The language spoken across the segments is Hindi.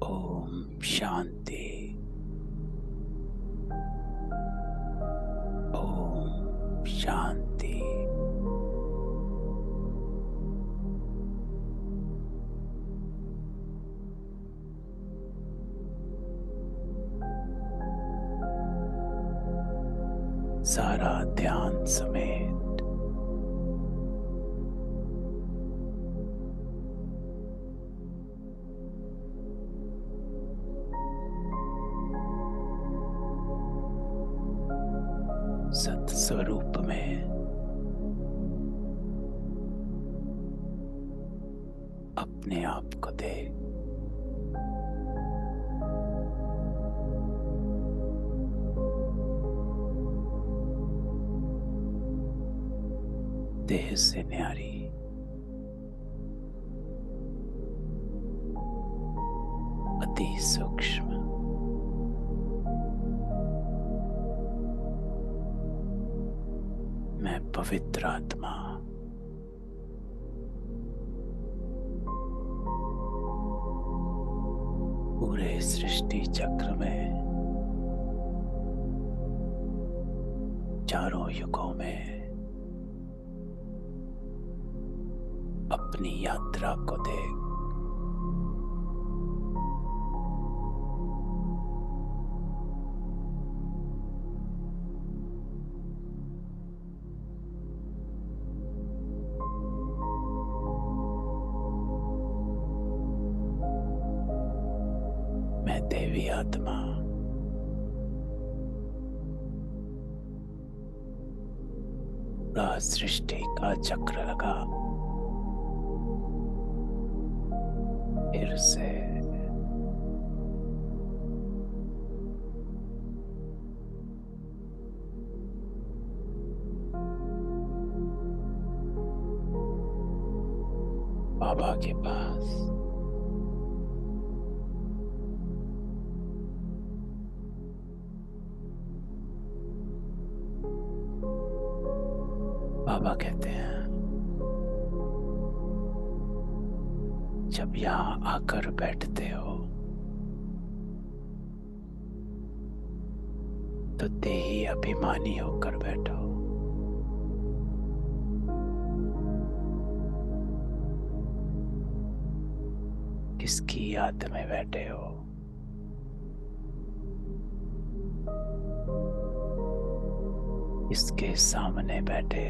ओम शांति। ओम शांति। सारा ध्यान समेत सत स्वरूप में अपने आप को देख। देह से न्यारी अति सूक्ष्म मैं पवित्र आत्मा पूरे सृष्टि चक्र में चारों युगों में अपनी यात्रा को देख। मैं देवी आत्मा पूरा सृष्टि का चक्र लगा फिर से बाबा के पास बाबा कहते हैं जब यहाँ आकर बैठते हो तो देही अभिमानी होकर बैठो। किसकी याद में बैठे हो? इसके सामने बैठे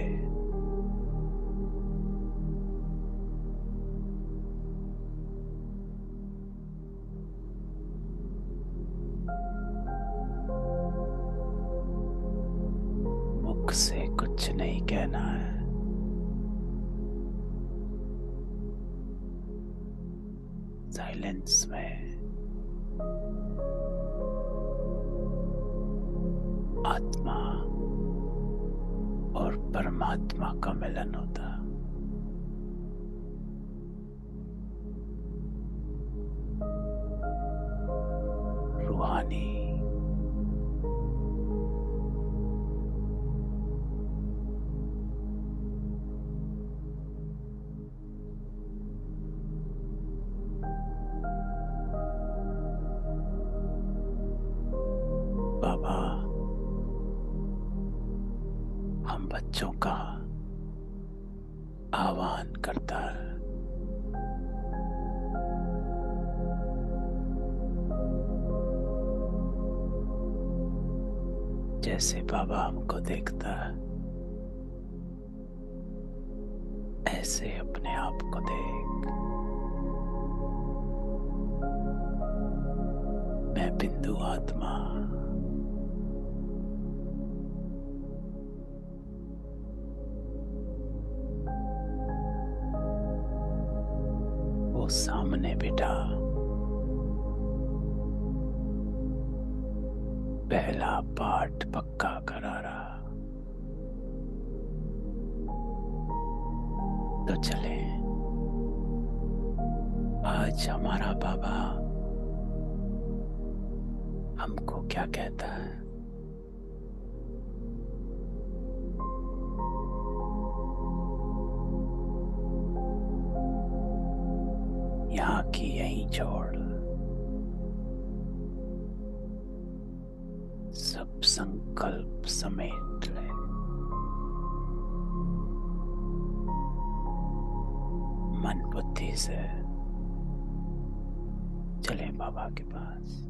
मुख से कुछ नहीं कहना है, साइलेंस में आत्मा और परमात्मा का मिलन होता। रूहानी बाबा हम बच्चों का आह्वान करता है। जैसे बाबा हमको देखता है ऐसे अपने आप को देख। मैं बिंदु आत्मा वो सामने बेटा पहला पाठ पक्का करा रहा। तो चले आज हमारा बाबा हमको क्या कहता है। यहाँ की यहीं छोड़ संकल्प समेट ले। मन बुद्धि से चले बाबा के पास।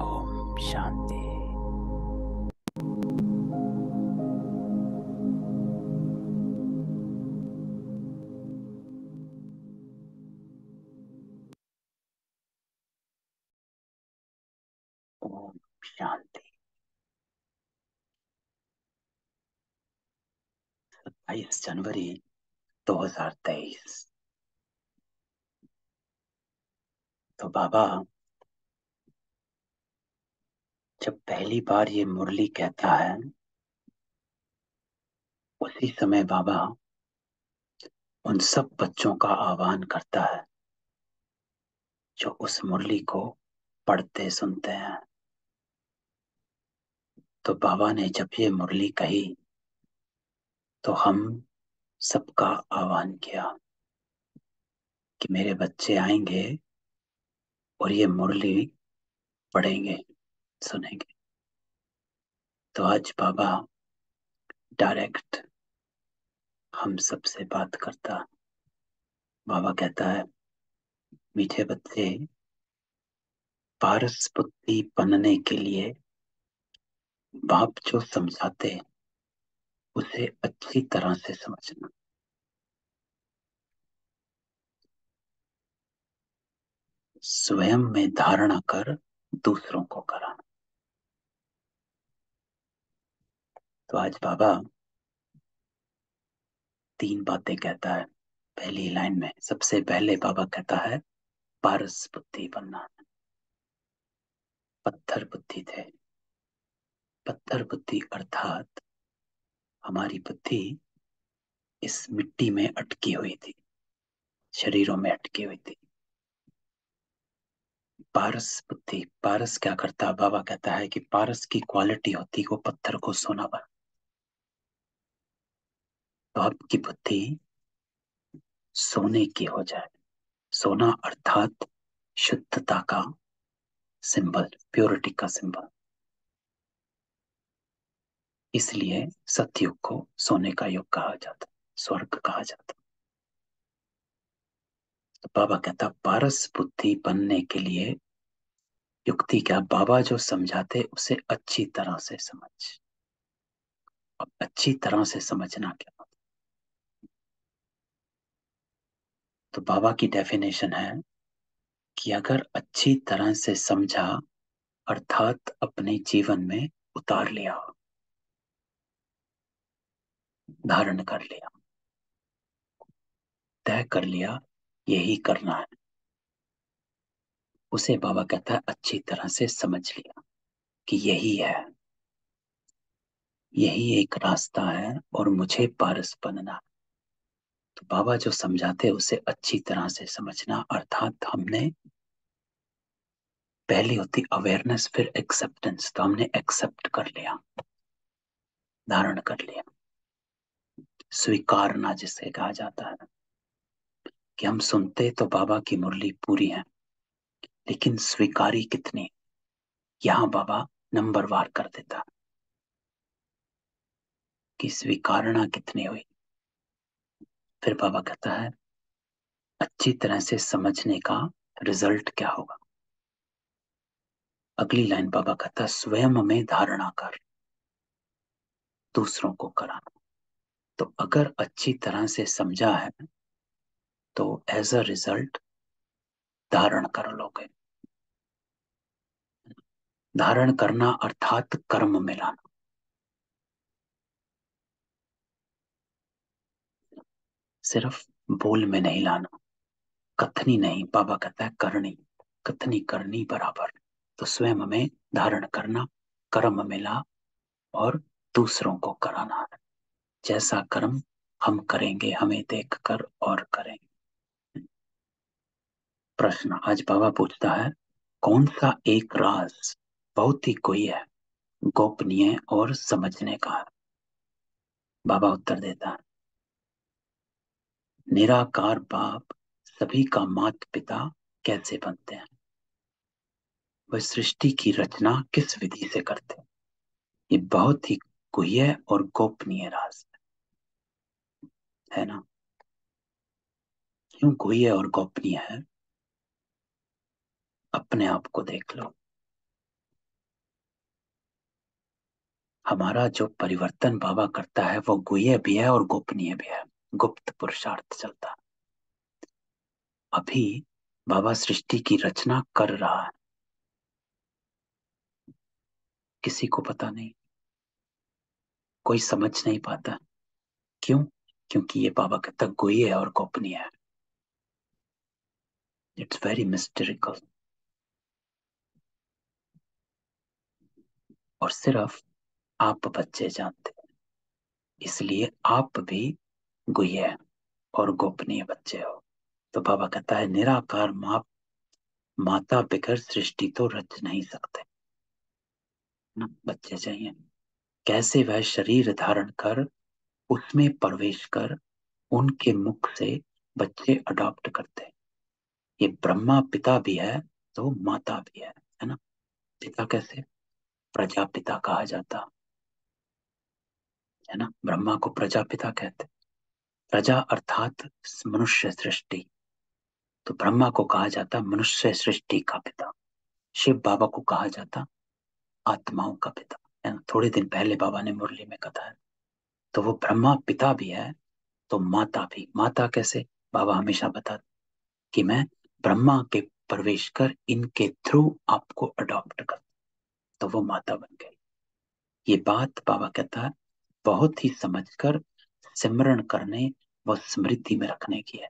ओम शांति। ओम शांति। 27 जनवरी 2023। तो बाबा जब पहली बार ये मुरली कहता है, उसी समय बाबा उन सब बच्चों का आह्वान करता है जो उस मुरली को पढ़ते सुनते हैं। तो बाबा ने जब ये मुरली कही तो हम सबका आह्वान किया कि मेरे बच्चे आएंगे और ये मुरली पढ़ेंगे, सुनेंगे। तो आज बाबा डायरेक्ट हम सबसे बात करता। बाबा कहता है, मीठे बच्चे, पारस बुद्धि बनने के लिए बाप जो समझाते उसे अच्छी तरह से समझना, स्वयं में धारणा कर दूसरों को कराना। तो आज बाबा 3 बातें कहता है। पहली लाइन में सबसे पहले बाबा कहता है पारस बुद्धि बनना। पत्थर बुद्धि थे। पत्थर बुद्धि अर्थात हमारी बुद्धि इस मिट्टी में अटकी हुई थी, शरीरों में अटकी हुई थी। पारस बुद्धि, पारस क्या करता? बाबा कहता है कि पारस की क्वालिटी होती वो पत्थर को सोना बना। तो आपकी बुद्धि सोने की हो जाए। सोना अर्थात शुद्धता का सिंबल, प्योरिटी का सिंबल। इसलिए सतयुग को सोने का युग कहा जाता, स्वर्ग कहा जाता। तो बाबा कहता पारस बुद्धि बनने के लिए युक्ति क्या? बाबा जो समझाते उसे अच्छी तरह से समझ। अब अच्छी तरह से समझना क्या? तो बाबा की डेफिनेशन है कि अगर अच्छी तरह से समझा अर्थात अपने जीवन में उतार लिया, धारण कर लिया, तय कर लिया, यही करना है, उसे बाबा कहता है अच्छी तरह से समझ लिया कि यही है, यही एक रास्ता है और मुझे पारस बनना। तो बाबा जो समझाते उसे अच्छी तरह से समझना अर्थात हमने पहली होती अवेयरनेस फिर एक्सेप्टेंस। तो हमने एक्सेप्ट कर लिया, धारण कर लिया। स्वीकारना जिसे कहा जाता है कि हम सुनते तो बाबा की मुरली पूरी है, लेकिन स्वीकारी कितनी, यहां बाबा नंबर वार कर देता कि स्वीकारना कितनी हुई। फिर बाबा कहता है अच्छी तरह से समझने का रिजल्ट क्या होगा। अगली लाइन बाबा कहता है स्वयं में धारणा कर दूसरों को कराना। तो अगर अच्छी तरह से समझा है तो एज अ रिजल्ट धारण कर लोगे। धारण करना अर्थात कर्म में लाना। सिर्फ बोल में नहीं लाना, कथनी नहीं, बाबा कहता है करनी। कथनी करनी बराबर। तो स्वयं में धारण करना, कर्म मिला और दूसरों को कराना है। जैसा कर्म हम करेंगे हमें देखकर और करेंगे। प्रश्न आज बाबा पूछता है कौन सा एक राज बहुत ही कोई है, गोपनीय और समझने का है? बाबा उत्तर देता है निराकार बाप सभी का माता पिता कैसे बनते हैं? वह सृष्टि की रचना किस विधि से करते? ये बहुत ही गुह्य और गोपनीय राज है ना। क्यों गुह्य और गोपनीय है? अपने आप को देख लो। हमारा जो परिवर्तन बाबा करता है वो गुह्य भी है और गोपनीय भी है। गुप्त पुरुषार्थ चलता है। अभी बाबा सृष्टि की रचना कर रहा है, किसी को पता नहीं, कोई समझ नहीं पाता। क्यों? क्योंकि ये बाबा कहता गुह्य और गोपनीय है। It's very mysterical. और सिर्फ आप बच्चे जानते हैं, इसलिए आप भी गुह्य और गोपनीय बच्चे हो। तो बाबा कहता है निराकार माँ माता बिगर सृष्टि तो रच नहीं सकते ना, बच्चे चाहिए। कैसे वह शरीर धारण कर उसमें प्रवेश कर उनके मुख से बच्चे अडॉप्ट करते हैं। ये ब्रह्मा पिता भी है तो माता भी है ना। पिता कैसे? प्रजापिता कहा जाता है ना। ब्रह्मा को प्रजापिता कहते। प्रजा अर्थात मनुष्य सृष्टि। तो ब्रह्मा को कहा जाता मनुष्य सृष्टि का पिता। शिव बाबा को कहा जाता आत्माओं का पिता, है ना। थोड़े दिन पहले बाबा ने मुरली में कहा है। तो वो ब्रह्मा पिता भी है तो माता भी। माता कैसे? बाबा हमेशा बताते कि मैं ब्रह्मा के प्रवेश कर इनके थ्रू आपको अडॉप्ट कर, तो वो माता बन गई। ये बात बाबा कहता है बहुत ही समझकर सिमरण करने व स्मृति में रखने की है।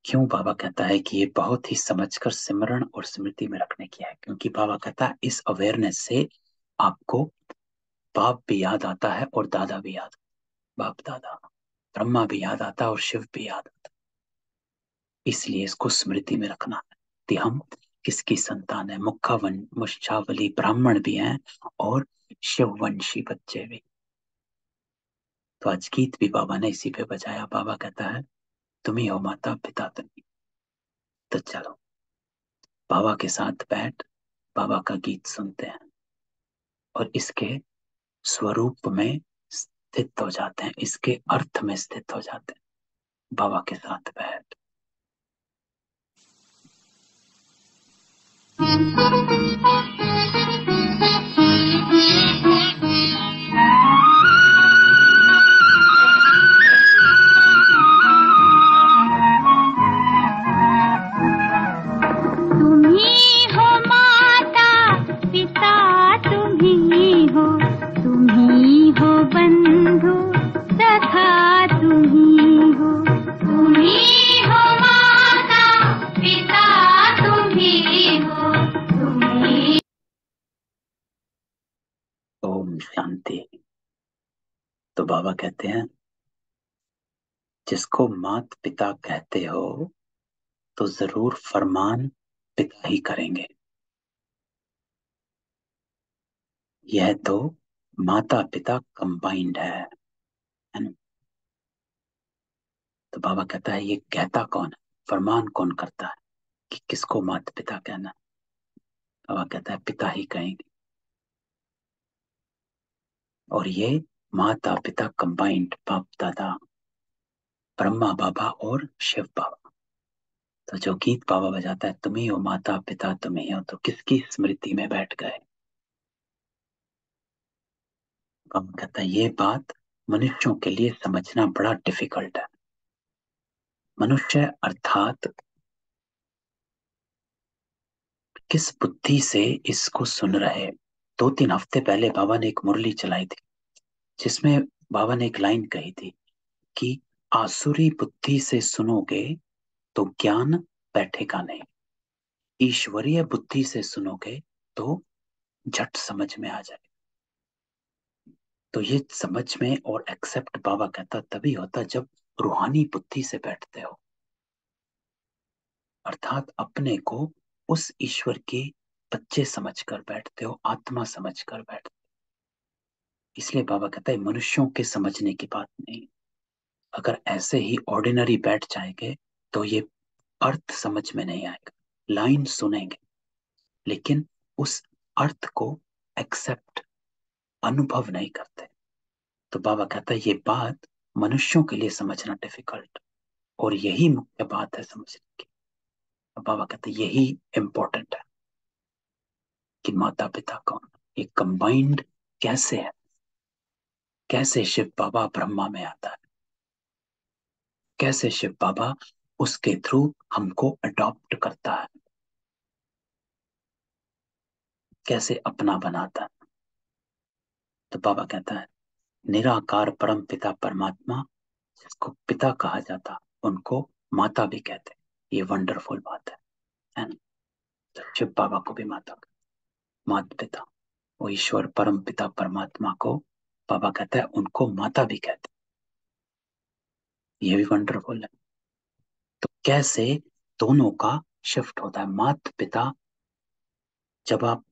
क्यों बाबा कहता है कि ये बहुत ही समझकर सिमरण और स्मृति में रखने की है? क्योंकि बाबा कहता है इस अवेयरनेस से आपको बाप भी याद आता है और दादा भी याद, बाप दादा, ब्रह्मा भी याद आता है और शिव भी याद आता है। इसलिए इसको स्मृति में रखना है कि हम किसकी संतान है। मुच्छावली ब्राह्मण भी हैं और शिववंशी बच्चे भी। तो आज गीत भी बाबा ने इसी पे बजाया। बाबा कहता है तुम ही हो माता पिता तुम। तो चलो बाबा के साथ बैठ बाबा का गीत सुनते हैं और इसके स्वरूप में स्थित हो जाते हैं, इसके अर्थ में स्थित हो जाते हैं बाबा के साथ बैठ। तुम ही हो माता पिता, तुम ही हो, तुम ही हो बंधु सखा, तुम ही हो। तुम ही हो माता पिता, तुम ही हो, तुम ही। ओम शांति। तो बाबा कहते हैं जिसको मात पिता कहते हो तो जरूर फरमान पिता ही करेंगे। यह तो माता पिता कंबाइंड है ना। तो बाबा कहता है ये कहता कौन है, फरमान कौन करता है कि किसको माता पिता कहना है? बाबा कहता है पिता ही कहेंगे। और ये माता पिता कंबाइंड, बाप दादा, ब्रह्मा बाबा और शिव बाबा। तो जो गीत बाबा बजाता है तुम ही हो माता पिता तुम ही हो, तो किसकी स्मृति में बैठ गए? बाबा कहता है ये बात मनुष्यों के लिए समझना बड़ा डिफिकल्ट है। मनुष्य अर्थात किस बुद्धि से इसको सुन रहे। 2-3 हफ्ते पहले बाबा ने एक मुरली चलाई थी जिसमें बाबा ने एक लाइन कही थी कि आसुरी बुद्धि से सुनोगे तो ज्ञान बैठेगा नहीं, ईश्वरीय बुद्धि से सुनोगे तो झट समझ में आ जाए। तो ये समझ में और एक्सेप्ट बाबा कहता तभी होता जब रूहानी बुद्धि से बैठते हो, अर्थात अपने को उस ईश्वर के बच्चे समझकर बैठते हो, आत्मा समझकर बैठते हो। इसलिए बाबा कहता है मनुष्यों के समझने की बात नहीं। अगर ऐसे ही ऑर्डिनरी बैठ जाएंगे तो ये अर्थ समझ में नहीं आएगा। लाइन सुनेंगे लेकिन उस अर्थ को एक्सेप्ट, अनुभव नहीं करते। तो बाबा कहता है ये बात मनुष्यों के लिए समझना डिफिकल्ट, और यही मुख्य बात है समझने की। तो बाबा कहते हैं यही इंपॉर्टेंट है कि माता पिता कौन, ये कंबाइंड कैसे है, कैसे शिव बाबा ब्रह्मा में आता है, कैसे शिव बाबा उसके थ्रू हमको अडॉप्ट करता है, कैसे अपना बनाता है। तो बाबा कहता है निराकार परम पिता परमात्मा, जिसको पिता कहा जाता उनको माता भी कहते हैं। ये वंडरफुल बात है ना। तो शिव बाबा को भी माता पिता, वो ईश्वर परम पिता परमात्मा को बाबा कहता है उनको माता भी कहते हैं। ये भी वंडरफुल है। तो कैसे दोनों का शिफ्ट होता है। माता पिता, जब आप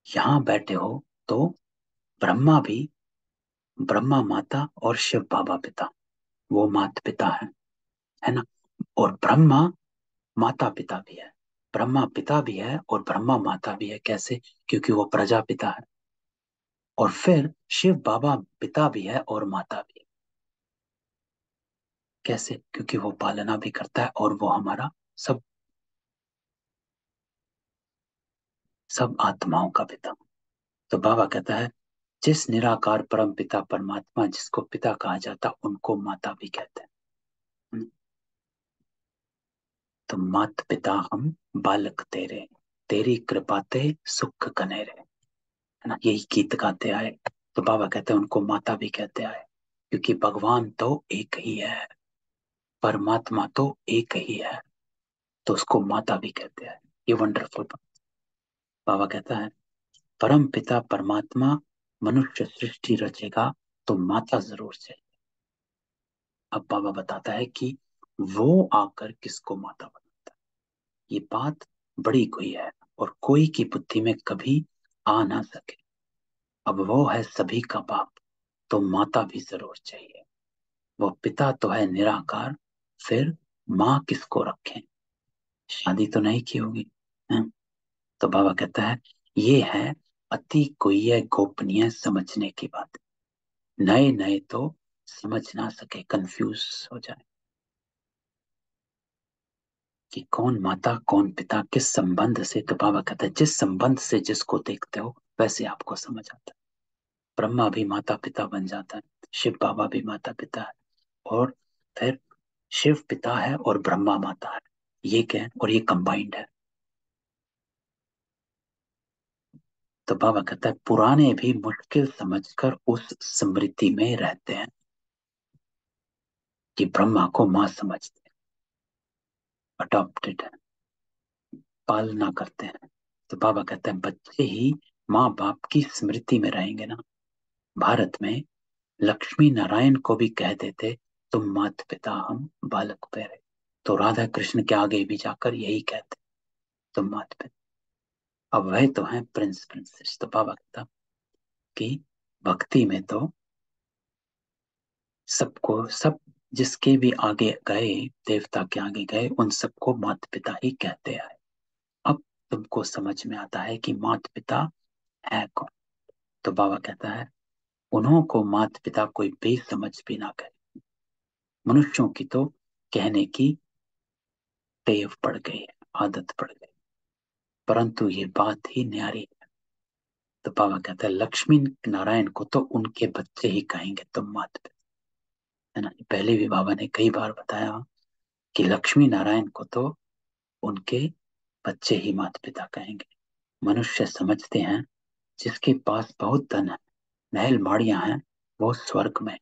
यहाँ बैठे हो तो ब्रह्मा भी, ब्रह्मा माता और शिव बाबा पिता, वो माता पिता है ना। और ब्रह्मा माता पिता भी है, ब्रह्मा पिता भी है और ब्रह्मा माता भी है। कैसे? क्योंकि वो प्रजापिता है। और फिर शिव बाबा पिता भी है और माता भी है। कैसे? क्योंकि वो पालना भी करता है और वो हमारा सब सब आत्माओं का पिता। तो बाबा कहता है जिस निराकार परम पिता परमात्मा जिसको पिता कहा जाता उनको माता भी कहते हैं। हम्म, तो मात पिता हम बालक तेरे, तेरी कृपा ते सुख कनेरे, है ना। यही गीत गाते आए। तो बाबा कहते हैं उनको माता भी कहते आए, क्योंकि भगवान तो एक ही है, परमात्मा तो एक ही है, तो उसको माता भी कहते हैं। ये वंडरफुल। बाबा कहता है परम पिता परमात्मा मनुष्य सृष्टि रचेगा तो माता जरूर चाहिए। अब बाबा बताता है कि वो आकर किसको माता बनाता है। ये बात बड़ी कोई है और कोई की बुद्धि में कभी आ ना सके। अब वो है सभी का बाप, तो माता भी जरूर चाहिए। वो पिता तो है निराकार, फिर माँ किसको रखें, शादी तो नहीं की होगी, हैं? तो बाबा कहता है ये है अति गुह्य गोपनीय समझने की बात। नए नए तो समझ ना सके, कंफ्यूज हो जाए कि कौन माता कौन पिता, किस संबंध से। तो बाबा कहता है जिस संबंध से जिसको देखते हो वैसे आपको समझ आता है। ब्रह्मा भी माता पिता बन जाता है, शिव बाबा भी माता पिता है, और फिर शिव पिता है और ब्रह्मा माता है। ये क्या है? और ये कंबाइंड है। तो बाबा कहता है पुराने भी मुश्किल समझकर उस स्मृति में रहते हैं कि ब्रह्मा को माँ समझते हैं, अडॉप्टेड है, पालना करते हैं। तो बाबा कहते हैं बच्चे ही माँ बाप की स्मृति में रहेंगे ना। भारत में लक्ष्मी नारायण को भी कह देते तुम मात पिता हम बालक प्यारे। तो राधा कृष्ण के आगे भी जाकर यही कहते तुम मात पिता। अब वह तो है प्रिंस प्रिंसेस। तो बाबा कहता कि भक्ति में तो सबको, सब जिसके भी आगे गए, देवता के आगे गए, उन सबको माता पिता ही कहते आए। अब तुमको समझ में आता है कि माता पिता है कौन। तो बाबा कहता है उन्हों को माता पिता कोई बेसमझ भी ना करे। मनुष्यों की तो कहने की टेव पड़ गई है, आदत पड़ गई, परंतु ये बात ही न्यारी है। तो बाबा कहता है लक्ष्मी नारायण को तो उनके बच्चे ही कहेंगे तुम माता पिता, है ना। पहले भी बाबा ने कई बार बताया कि लक्ष्मी नारायण को तो उनके बच्चे ही माता पिता कहेंगे। मनुष्य समझते हैं जिसके पास बहुत धन है, महल माड़ियां हैं, वो स्वर्ग में,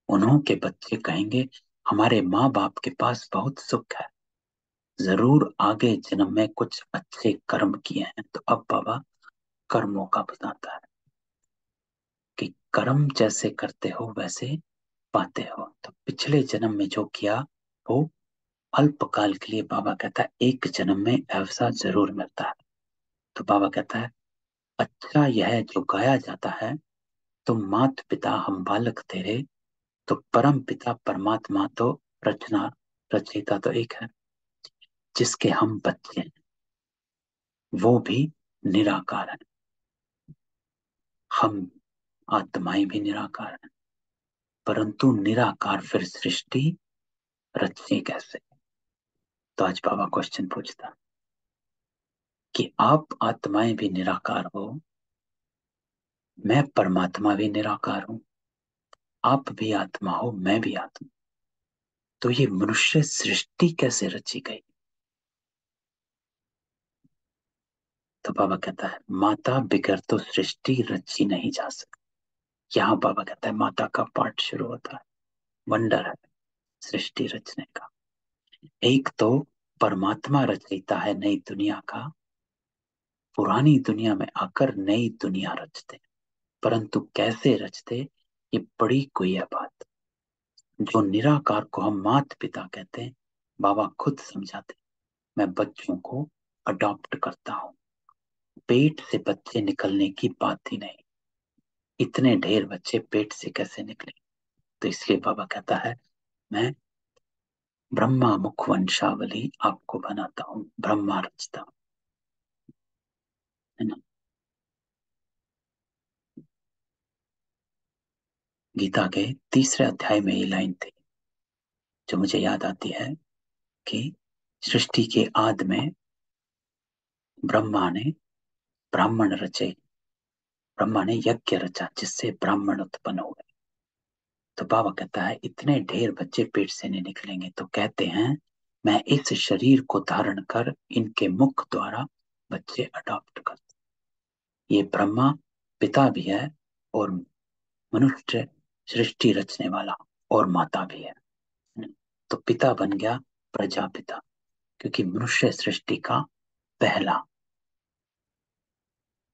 उन्हों के बच्चे कहेंगे हमारे माँ बाप के पास बहुत सुख है, जरूर आगे जन्म में कुछ अच्छे कर्म किए हैं। तो अब बाबा कर्मों का बताता है कि कर्म जैसे करते हो वैसे पाते हो। तो पिछले जन्म में जो किया वो अल्पकाल के लिए, बाबा कहता है एक जन्म में ऐसा जरूर मिलता है। तो बाबा कहता है अच्छा यह जो गाया जाता है तुम मात पिता हम बालक तेरे, तो परम पिता परमात्मा तो रचना रचयिता तो एक है, जिसके हम बच्चे हैं वो भी निराकार है। हम आत्माएं भी निराकार हैं, परंतु निराकार फिर सृष्टि रचने कैसे? तो आज बाबा क्वेश्चन पूछता कि आप आत्माएं भी निराकार हो, मैं परमात्मा भी निराकार हूं, आप भी आत्मा हो, मैं भी आत्मा, तो ये मनुष्य सृष्टि कैसे रची गई? तो बाबा कहता है माता बिगर तो सृष्टि रची नहीं जा सकती। यहाँ बाबा कहता है माता का पाठ शुरू होता है, वंडर है सृष्टि रचने का। एक तो परमात्मा रचयिता है नई दुनिया का, पुरानी दुनिया में आकर नई दुनिया रचते, परंतु कैसे रचते ये बड़ी कोई है बात। जो निराकार को हम माता पिता कहते हैं, बाबा खुद समझाते, मैं बच्चों को अडॉप्ट करता हूं, पेट से बच्चे निकलने की बात ही नहीं, इतने ढेर बच्चे पेट से कैसे निकले? तो इसलिए बाबा कहता है मैं ब्रह्मा मुख वंशावली आपको बनाता हूं, ब्रह्मा रचता हूं, है ना। गीता के तीसरे अध्याय में ये लाइन थी जो मुझे याद आती है कि सृष्टि के आद में ब्रह्मा ने ब्राह्मण रचे, ब्रह्मा ने यज्ञ रचा जिससे ब्राह्मण उत्पन्न हुए। तो बाबा कहता है इतने ढेर बच्चे पेट से नहीं निकलेंगे, तो कहते हैं मैं इस शरीर को धारण कर इनके मुख द्वारा बच्चे अडॉप्ट कर। ये ब्रह्मा पिता भी है और मनुष्य सृष्टि रचने वाला और माता भी है। तो पिता बन गया प्रजापिता, क्योंकि मनुष्य सृष्टि का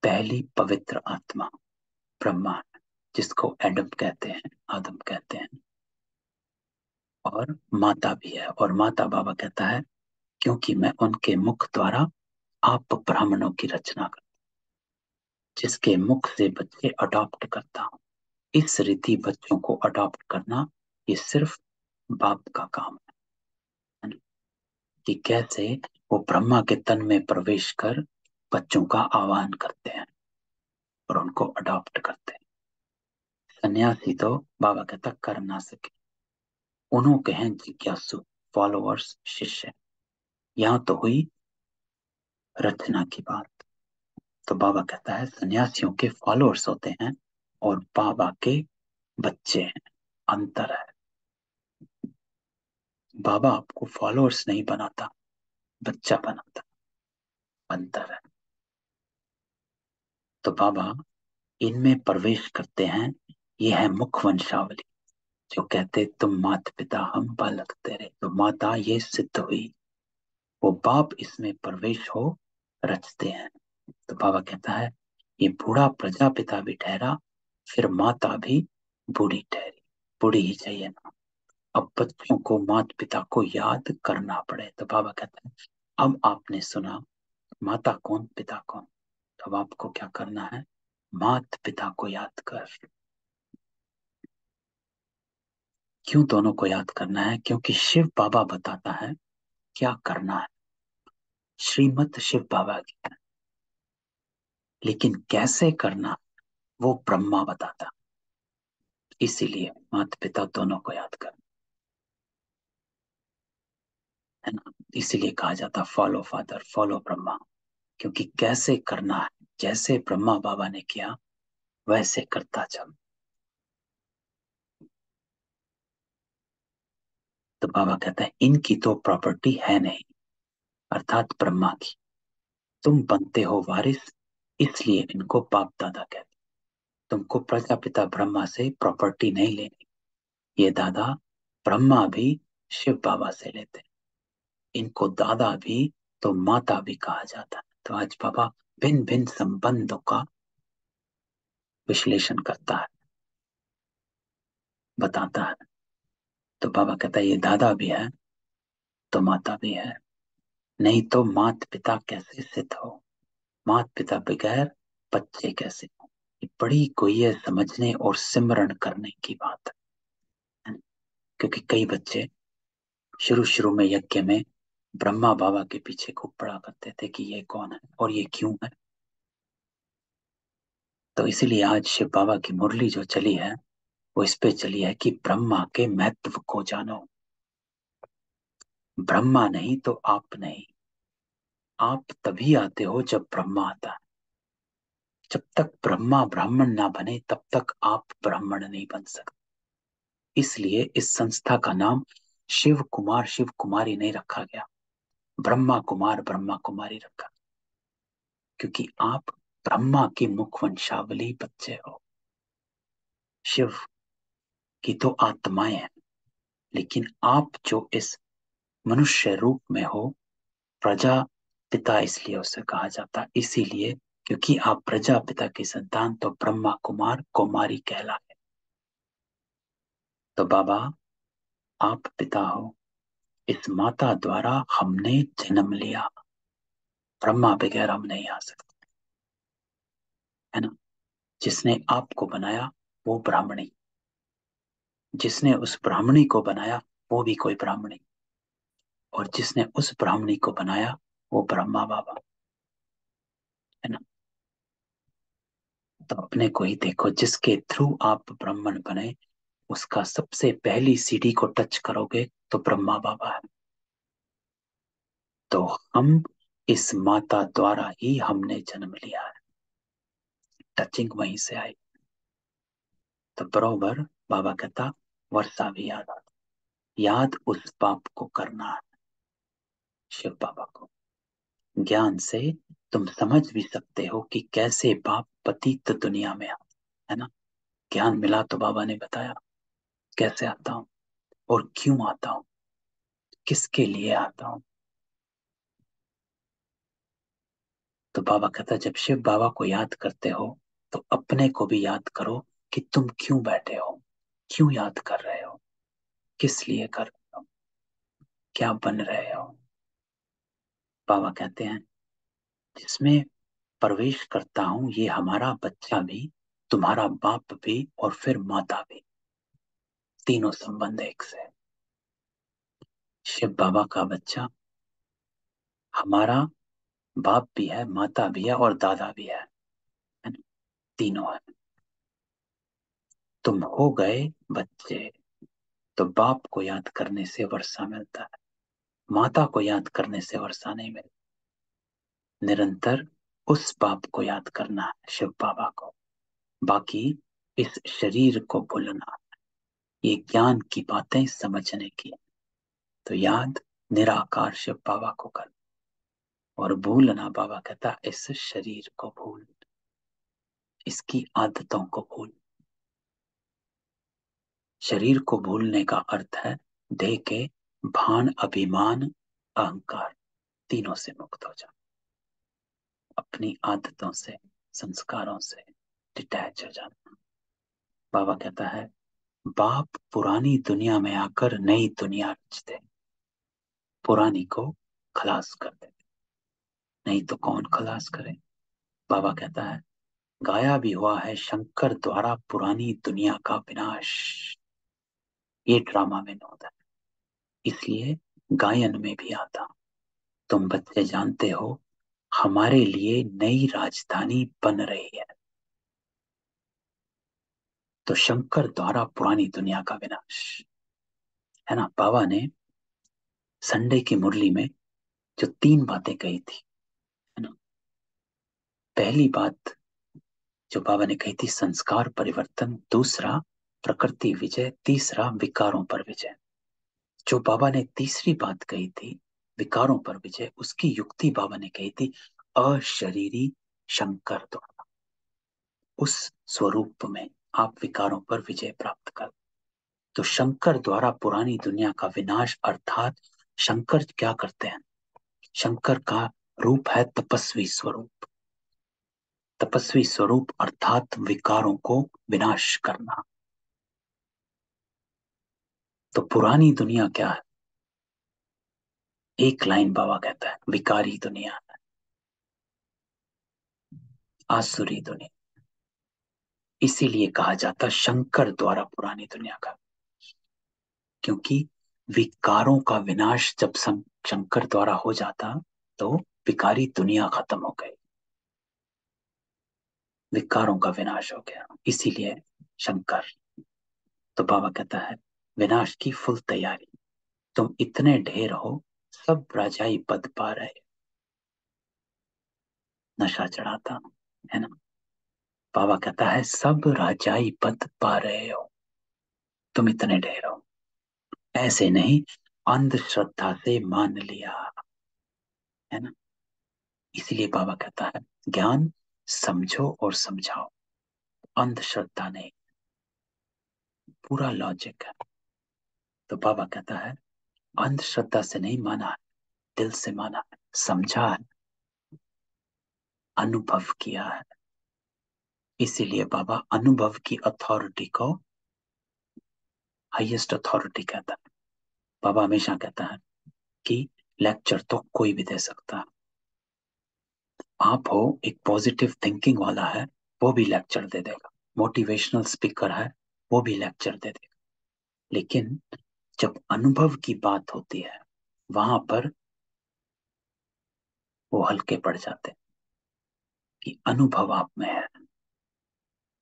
पहली पवित्र आत्मा ब्रह्मा है, जिसको एडम कहते हैं, आदम कहते हैं। और माता भी है, और माता बाबा कहता है क्योंकि मैं उनके मुख द्वारा आप ब्राह्मणों की रचना कर, जिसके मुख से बच्चे अडॉप्ट करता हूं। इस रीति बच्चों को अडॉप्ट करना ये सिर्फ बाप का काम है ना? कि कैसे वो ब्रह्मा के तन में प्रवेश कर बच्चों का आह्वान करते हैं और उनको अडॉप्ट करते हैं। सन्यासी तो बाबा कहता कर ना सके, उन्हों के हैं जिज्ञासु, फॉलोअर्स, शिष्य। यहां तो हुई रचना की बात। तो बाबा कहता है सन्यासियों के फॉलोअर्स होते हैं और बाबा के बच्चे हैं, अंतर है। बाबा आपको फॉलोअर्स नहीं बनाता, बच्चा बनाता, अंतर है। तो बाबा इनमें प्रवेश करते हैं, ये है मुख वंशावली। जो कहते तुम माता पिता हम बालक तेरे, तो माता ये सिद्ध हुई, वो बाप इसमें प्रवेश हो रचते हैं। तो बाबा कहता है ये बूढ़ा प्रजापिता भी ठहरा, फिर माता भी बूढ़ी ठहरी, बूढ़ी ही चाहिए ना। अब बच्चों को माता पिता को याद करना पड़े। तो बाबा कहता है अब आपने सुना माता कौन पिता कौन, तो अब आपको क्या करना है, माता पिता को याद कर। क्यों दोनों को याद करना है? क्योंकि शिव बाबा बताता है क्या करना है, श्रीमत शिव बाबा की है। लेकिन कैसे करना वो ब्रह्मा बताता, इसीलिए माता पिता दोनों को याद कर, है ना। इसीलिए कहा जाता फॉलो फादर फॉलो ब्रह्मा, क्योंकि कैसे करना है, जैसे ब्रह्मा बाबा ने किया वैसे करता चल। तो बाबा कहता है इनकी तो प्रॉपर्टी है नहीं, अर्थात ब्रह्मा की, तुम बनते हो वारिस, इसलिए इनको बाप दादा कहते। तुमको प्रजापिता ब्रह्मा से प्रॉपर्टी नहीं लेनी, ये दादा ब्रह्मा भी शिव बाबा से लेते, इनको दादा भी तो माता भी कहा जाता है। तो आज बाबा भिन्न भिन्न संबंधों का विश्लेषण करता है, बताता है। तो बाबा कहता है ये दादा भी है तो माता भी है, नहीं तो माता पिता कैसे सिद्ध हो, माता पिता बगैर बच्चे कैसे हो। ये बड़ी कोई है समझने और सिमरण करने की बात है। क्योंकि कई बच्चे शुरू शुरू में यज्ञ में ब्रह्मा बाबा के पीछे खूब पड़ा करते थे कि ये कौन है और ये क्यों है। तो इसीलिए आज शिव बाबा की मुरली जो चली है वो इस पे चली है कि ब्रह्मा के महत्व को जानो। ब्रह्मा नहीं तो आप नहीं। आप तभी आते हो जब ब्रह्मा आता है। जब तक ब्रह्मा ब्राह्मण ना बने तब तक आप ब्राह्मण नहीं बन सकते। इसलिए इस संस्था का नाम शिव कुमार शिव कुमारी नहीं रखा गया, ब्रह्मा कुमार ब्रह्मा कुमारी रखा, क्योंकि आप ब्रह्मा की मुख वंशावली बच्चे हो। शिव की तो आत्माएं हैं, लेकिन आप जो इस मनुष्य रूप में हो, प्रजापिता इसलिए उसे कहा जाता, इसीलिए क्योंकि आप प्रजापिता की संतान, तो ब्रह्मा कुमार कुमारी कहलाए। तो बाबा आप पिता हो, इस माता द्वारा हमने जन्म लिया, ब्रह्मा बगैर हम नहीं आ सकते, है ना। जिसने आपको बनाया वो ब्राह्मणी, जिसने उस ब्राह्मणी को बनाया वो भी कोई ब्राह्मणी, और जिसने उस ब्राह्मणी को बनाया वो ब्रह्मा बाबा, है ना। तो अपने को ही देखो, जिसके थ्रू आप ब्राह्मण बने उसका सबसे पहली सीढ़ी को टच करोगे तो ब्रह्मा बाबा है। तो हम इस माता द्वारा ही हमने जन्म लिया है, टचिंग वहीं से आई। तो बरोबर बाबा कहता वर्षा भी याद आता, याद उस बाप को करना है, शिव बाबा को। ज्ञान से तुम समझ भी सकते हो कि कैसे बाप पतित दुनिया में आता है ना। ज्ञान मिला तो बाबा ने बताया कैसे आता हूं और क्यों आता हूं, किसके लिए आता हूं। तो बाबा कहता जब शिव बाबा को याद करते हो तो अपने को भी याद करो कि तुम क्यों बैठे हो, क्यों याद कर रहे हो, किस लिए कर रहे हो, क्या बन रहे हो। बाबा कहते हैं जिसमें प्रवेश करता हूं ये हमारा बच्चा भी, तुम्हारा बाप भी और फिर माता भी, तीनों संबंध एक से। शिव बाबा का बच्चा हमारा बाप भी है, माता भी है और दादा भी है ना? तीनों है। तुम हो गए बच्चे, तो बाप को याद करने से वर्षा मिलता है, माता को याद करने से वर्षा नहीं मिलती। निरंतर उस बाप को याद करना है, शिव बाबा को। बाकी इस शरीर को भूलना, ये ज्ञान की बातें समझने की। तो याद निराकार शिव बाबा को कर, और भूलना बाबा कहता इस शरीर को भूल, इसकी आदतों को भूल। शरीर को भूलने का अर्थ है देह के भान अभिमान अहंकार तीनों से मुक्त हो जाओ, अपनी आदतों से संस्कारों से डिटैच हो जाना। बाबा कहता है बाप पुरानी दुनिया में आकर नई दुनिया रचते, पुरानी को खलास कर देते, नहीं तो कौन खलास करे। बाबा कहता है गाया भी हुआ है शंकर द्वारा पुरानी दुनिया का विनाश, ये ड्रामा में नोट है, इसलिए गायन में भी आता। तुम बच्चे जानते हो हमारे लिए नई राजधानी बन रही है, तो शंकर द्वारा पुरानी दुनिया का विनाश, है ना। बाबा ने संडे की मुरली में जो तीन बातें कही थी, है ना। पहली बात जो बाबा ने कही थी संस्कार परिवर्तन, दूसरा प्रकृति विजय, तीसरा विकारों पर विजय। जो बाबा ने तीसरी बात कही थी विकारों पर विजय, उसकी युक्ति बाबा ने कही थी अशरीरी शंकर द्वारा, उस स्वरूप में आप विकारों पर विजय प्राप्त कर। तो शंकर द्वारा पुरानी दुनिया का विनाश अर्थात शंकर क्या करते हैं, शंकर का रूप है तपस्वी स्वरूप, तपस्वी स्वरूप अर्थात विकारों को विनाश करना। तो पुरानी दुनिया क्या है, एक लाइन बाबा कहता है विकारी दुनिया, आसुरी दुनिया। इसीलिए कहा जाता शंकर द्वारा पुरानी दुनिया का, क्योंकि विकारों का विनाश जब शंकर द्वारा हो जाता तो विकारी दुनिया खत्म हो गई, विकारों का विनाश हो गया, इसीलिए शंकर। तो बाबा कहता है विनाश की फुल तैयारी, तुम इतने ढेर हो, सब राजाई पद पा रहे, नशा चढ़ाता है ना। बाबा कहता है सब राजाई पद पा रहे हो, तुम इतने ढेर हो, ऐसे नहीं, अंधश्रद्धा से मान लिया, है ना। इसीलिए बाबा कहता है ज्ञान समझो और समझाओ, अंधश्रद्धा नहीं, पूरा लॉजिक है। तो बाबा कहता है अंधश्रद्धा से नहीं माना है, दिल से माना है, समझा है, अनुभव किया है। इसीलिए बाबा अनुभव की अथॉरिटी को हाईएस्ट अथॉरिटी कहता है। बाबा हमेशा कहता है कि लेक्चर तो कोई भी दे सकता है, आप हो एक पॉजिटिव थिंकिंग वाला है, वो भी लेक्चर दे देगा, मोटिवेशनल स्पीकर है, वो भी लेक्चर दे देगा। लेकिन जब अनुभव की बात होती है वहां पर वो हल्के पड़ जाते हैं कि अनुभव आप में है।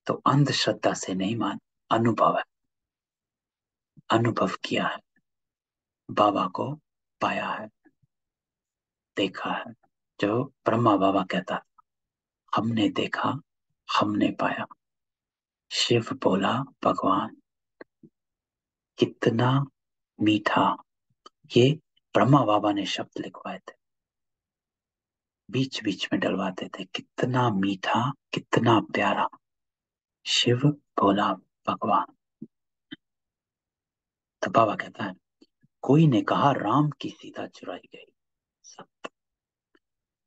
तो अंधश्रद्धा से नहीं मान, अनुभव है, अनुभव किया है, बाबा को पाया है, देखा है। जो ब्रह्मा बाबा कहता था, हमने देखा, हमने पाया, शिव बोला भगवान, कितना मीठा। ये ब्रह्मा बाबा ने शब्द लिखवाए थे, बीच बीच में डलवाते थे, कितना मीठा, कितना प्यारा, शिव भोला भगवान। तो बाबा कहता है कोई ने कहा राम की सीता चुराई गई, सत्य।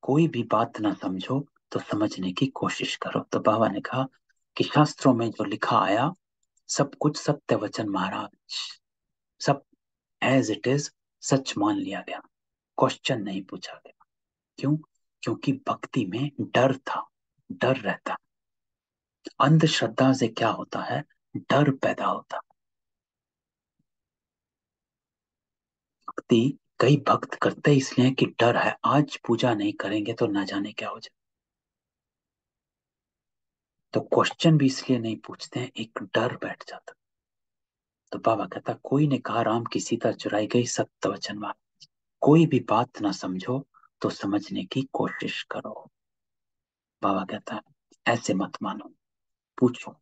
कोई भी बात ना समझो तो समझने की कोशिश करो। तो बाबा ने कहा कि शास्त्रों में जो लिखा आया सब कुछ सत्य वचन महाराज, सब एज इट इज सच मान लिया गया, क्वेश्चन नहीं पूछा गया। क्यों? क्योंकि भक्ति में डर था, डर रहता। अंधश्रद्धा से क्या होता है, डर पैदा होता। भक्ति कई भक्त करते इसलिए कि डर है, आज पूजा नहीं करेंगे तो ना जाने क्या हो जाए। तो क्वेश्चन भी इसलिए नहीं पूछते हैं, एक डर बैठ जाता। तो बाबा कहता कोई ने कहा राम की सीता चुराई गई, सत्य वचन वाला। कोई भी बात ना समझो तो समझने की कोशिश करो। बाबा कहता है ऐसे मत मानो, पूछो,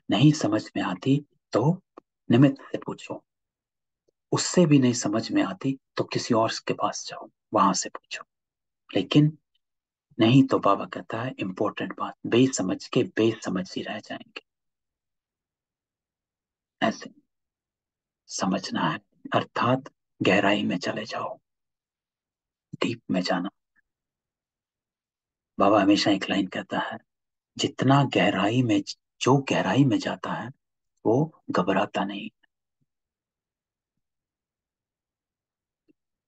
नहीं समझ में आती तो निमित्त से पूछो, उससे भी नहीं समझ में आती तो किसी और के पास जाओ, वहां से पूछो। लेकिन नहीं तो बाबा कहता है इंपॉर्टेंट बात, बेसमझ के बेसमझ ही रह जाएंगे। ऐसे समझना है, अर्थात गहराई में चले जाओ, डीप में जाना। बाबा हमेशा एक लाइन कहता है जितना गहराई में, जो गहराई में जाता है वो घबराता नहीं।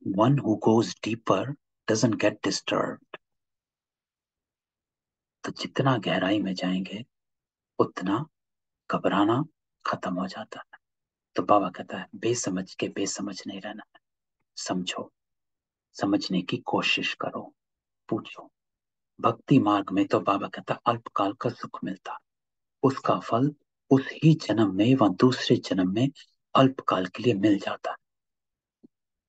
One who goes deeper doesn't get disturbed. तो जितना गहराई में जाएंगे उतना घबराना खत्म हो जाता है। तो बाबा कहता है बेसमझ के बेसमझ नहीं रहना है, समझो, समझने की कोशिश करो, पूछो। भक्ति मार्ग में तो बाबा कहता अल्पकाल का सुख मिलता, उसका फल उस ही जन्म में व दूसरे जन्म में अल्पकाल के लिए मिल जाता।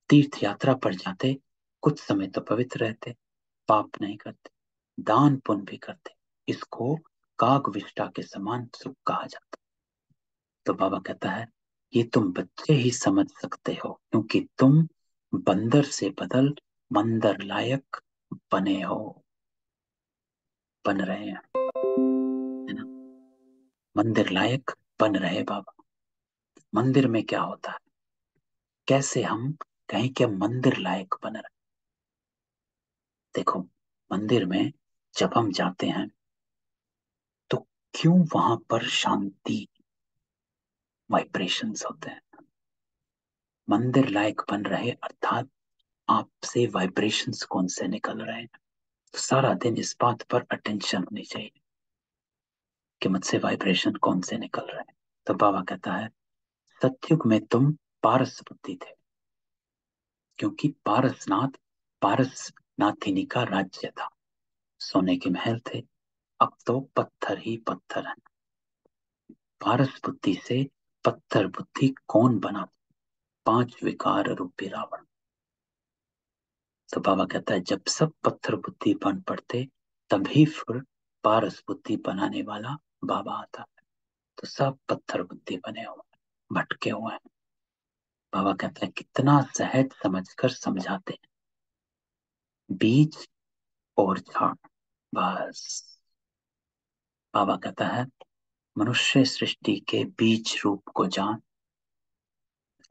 तीर्थ यात्रा पर जाते कुछ समय तो पवित्र रहते, पाप नहीं करते, दान पुण्य भी करते, इसको काग विष्ठा के समान सुख कहा जाता। तो बाबा कहता है ये तुम बच्चे ही समझ सकते हो, क्योंकि तुम बंदर से बदल मंदिर लायक बने हो, बन रहे हैं, है ना। मंदिर लायक बन रहे बाबा। मंदिर में क्या होता है, कैसे हम कहें कि हम मंदिर लायक बन रहे। देखो मंदिर में जब हम जाते हैं तो क्यों वहां पर शांति, वाइब्रेशंस होते हैं। मंदिर लायक बन रहे अर्थात आपसे वाइब्रेशंस कौन से निकल रहे हैं। तो सारा दिन इस बात पर अटेंशन होनी चाहिए कि मुझसे वाइब्रेशन कौन से निकल रहे हैं। तो बाबा कहता है सतयुग में तुम पारस बुद्धि थे, क्योंकि पारसनाथिनी का राज्य था, सोने के महल थे। अब तो पत्थर ही पत्थर है। पारस बुद्धि से पत्थर बुद्धि कौन बना? 5 विकार रूपी रावण। तो बाबा कहता है जब सब पत्थर बुद्धि बन पड़ते, तभी फिर पारस बुद्धि बनाने वाला बाबा आता है। तो सब पत्थर बुद्धि बने हुए हैं, भटके हुए हैं। बाबा कहता है कितना सहज समझकर समझाते हैं, बीज और झाड़। बस बाबा कहता है मनुष्य सृष्टि के बीज रूप को जान,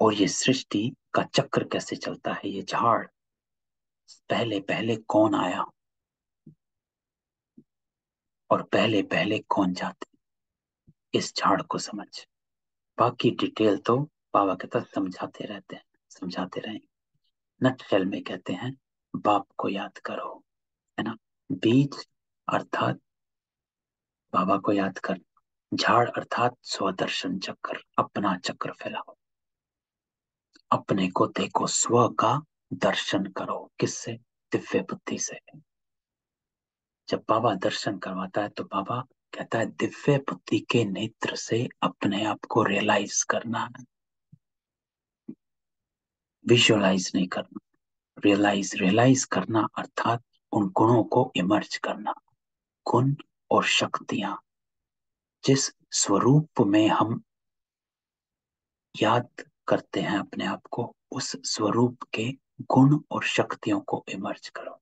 और ये सृष्टि का चक्र कैसे चलता है, ये झाड़ पहले पहले कौन आया और पहले पहले कौन जाते, इस झाड़ को समझ। बाकी डिटेल तो बाबा कहता समझाते रहते हैं, समझाते रहेंगे। नटशेल में कहते हैं बाप को याद करो, है ना। बीज अर्थात बाबा को याद कर, झाड़ अर्थात स्वदर्शन चक्र, अपना चक्र फैलाओ, अपने को देखो, स्व का दर्शन करो। किससे? दिव्य बुद्धि से। जब बाबा दर्शन करवाता है तो बाबा कहता है दिव्य बुद्धि के नेत्र से अपने आप को रियलाइज करना है, विजुअलाइज नहीं करना। रियलाइज करना अर्थात उन गुणों को इमर्ज करना। गुण और शक्तियां, जिस स्वरूप में हम याद करते हैं अपने आप को, उस स्वरूप के गुण और शक्तियों को इमर्ज करो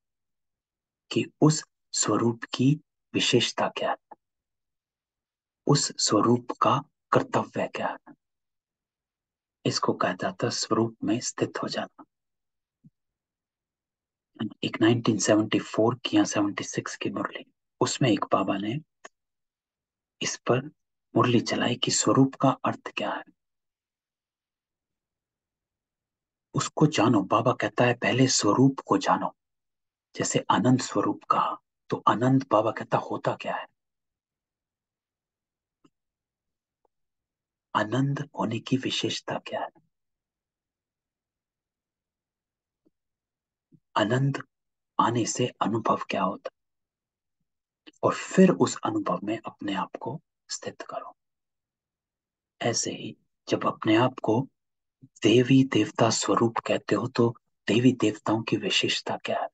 कि उस स्वरूप की विशेषता क्या है, उस स्वरूप का कर्तव्य क्या है। इसको कहा जाता है स्वरूप में स्थित हो जाना। एक 1974 की या 76 की मुरली, उसमें एक बाबा ने इस पर मुरली चलाई कि स्वरूप का अर्थ क्या है, उसको जानो। बाबा कहता है पहले स्वरूप को जानो। जैसे आनंद स्वरूप कहा, तो आनंद बाबा कहता होता क्या है, आनंद होने की विशेषता क्या है, आनंद आने से अनुभव क्या होता है, और फिर उस अनुभव में अपने आप को स्थित करो। ऐसे ही जब अपने आप को देवी देवता स्वरूप कहते हो, तो देवी देवताओं की विशेषता क्या है,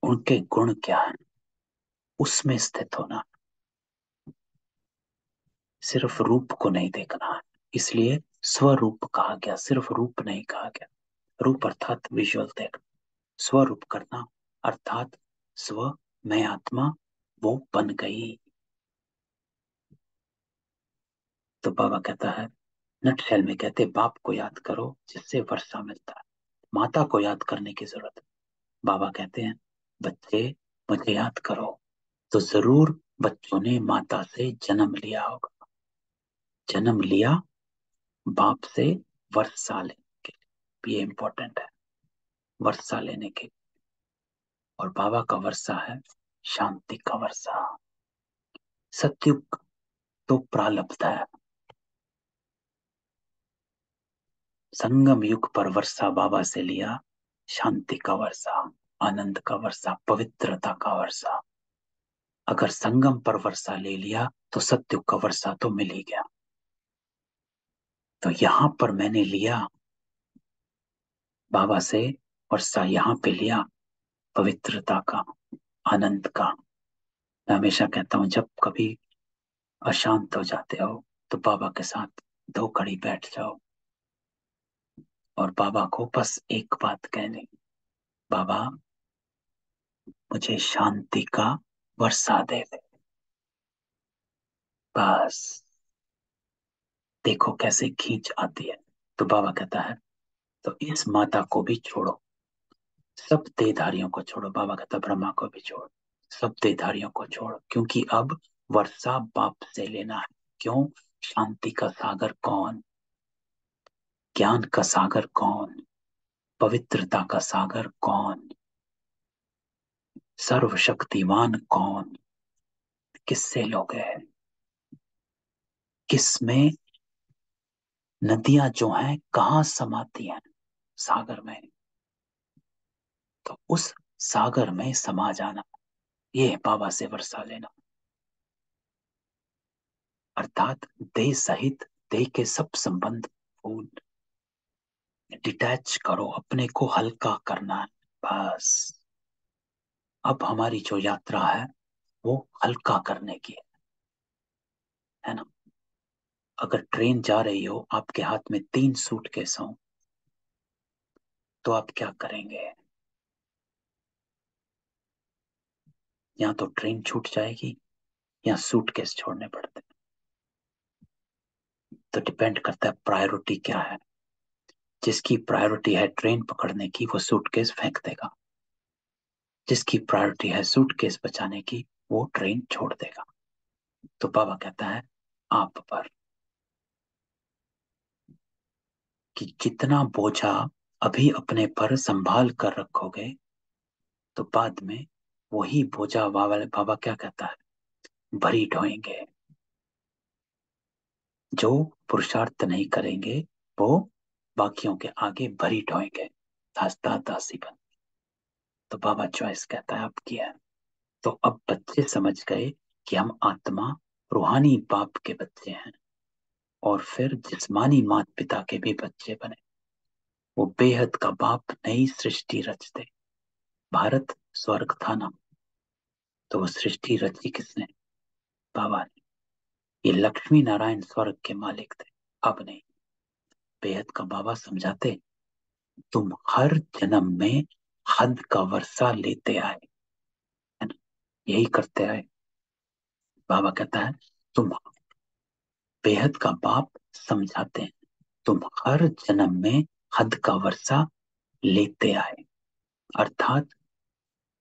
उनके गुण क्या है, उसमें स्थित होना। सिर्फ रूप को नहीं देखना है, इसलिए स्वरूप कहा गया, सिर्फ रूप नहीं कहा गया। रूप अर्थात विजुअल देखना, स्वरूप करना अर्थात स्व मैं आत्मा वो बन गई। तो बाबा कहता है, नटशेल में कहते बाप को याद करो जिससे वर्षा मिलता है, माता को याद करने की जरूरत है। बाबा कहते हैं बच्चे मुझे याद करो, तो जरूर बच्चों ने माता से जन्म लिया होगा, जन्म लिया बाप से वर्षा लेने के लिए। ये इंपॉर्टेंट है, वर्षा लेने के। और बाबा का वर्षा है शांति का वर्षा। सतयुग तो प्रालब्ध है, संगम युग पर वर्षा बाबा से लिया, शांति का वर्षा, आनंद का वर्षा, पवित्रता का वर्षा। अगर संगम पर वर्षा ले लिया तो सतयुग का वर्षा तो मिल ही गया। तो यहां पर मैंने लिया बाबा से वर्षा, यहां पे लिया पवित्रता का, आनंद का। मैं हमेशा कहता हूं जब कभी अशांत हो जाते हो तो बाबा के साथ 2 घड़ी बैठ जाओ और बाबा को बस एक बात कहनी, बाबा मुझे शांति का वर्षा दे दे। बस देखो कैसे खींच आती है। तो बाबा कहता है तो इस माता को भी छोड़ो, सब देहधारियों को छोड़ो। बाबा कहता ब्रह्मा को भी छोड़ो, सब देहधारियों को छोड़ो, क्योंकि अब वर्षा बाप से लेना है। क्यों? शांति का सागर कौन, ज्ञान का सागर कौन, पवित्रता का सागर कौन, सर्वशक्तिमान कौन, किससे लोगे, किसमें नदियां जो हैं कहाँ समाती हैं? सागर में। तो उस सागर में समा जाना, ये है बाबा से वर्षा लेना। अर्थात देह सहित देह के सब संबंध भूल, डिटैच करो, अपने को हल्का करना है बस। अब हमारी जो यात्रा है वो हल्का करने की है ना। अगर ट्रेन जा रही हो, आपके हाथ में 3 सूटकेस हो, तो आप क्या करेंगे? या तो ट्रेन छूट जाएगी या सूटकेस छोड़ने पड़ते हैं। तो डिपेंड करता है प्रायोरिटी क्या है। जिसकी प्रायोरिटी है ट्रेन पकड़ने की, वो सूटकेस फेंक देगा। जिसकी प्रायोरिटी है सूटकेस बचाने की, वो ट्रेन छोड़ देगा। तो बाबा कहता है आप पर, कि जितना बोझा अभी अपने पर संभाल कर रखोगे, तो बाद में वही बोझा बाबा क्या कहता है, भरी ढोएंगे। जो पुरुषार्थ नहीं करेंगे वो बाकियों के आगे भरी ढोएंगे, दास्ता दासी बन। तो बाबा चॉइस कहता है आपकी है। तो अब बच्चे समझ गए कि हम आत्मा रूहानी बाप के बच्चे हैं, और फिर जिस्मानी माता पिता के भी बच्चे बने। वो बेहद का बाप नई सृष्टि रच दे। भारत स्वर्ग था ना, तो वो सृष्टि रची किसने? बाबा ने। ये लक्ष्मी नारायण स्वर्ग के मालिक थे, अब नहीं। बेहद का बाबा समझाते, तुम हर जन्म में हद का वर्षा लेते आए, है ना, यही करते आए। बाबा कहता है तुम, बेहद का बाप समझाते हैं, तुम हर जन्म में हद का वर्षा लेते आए, अर्थात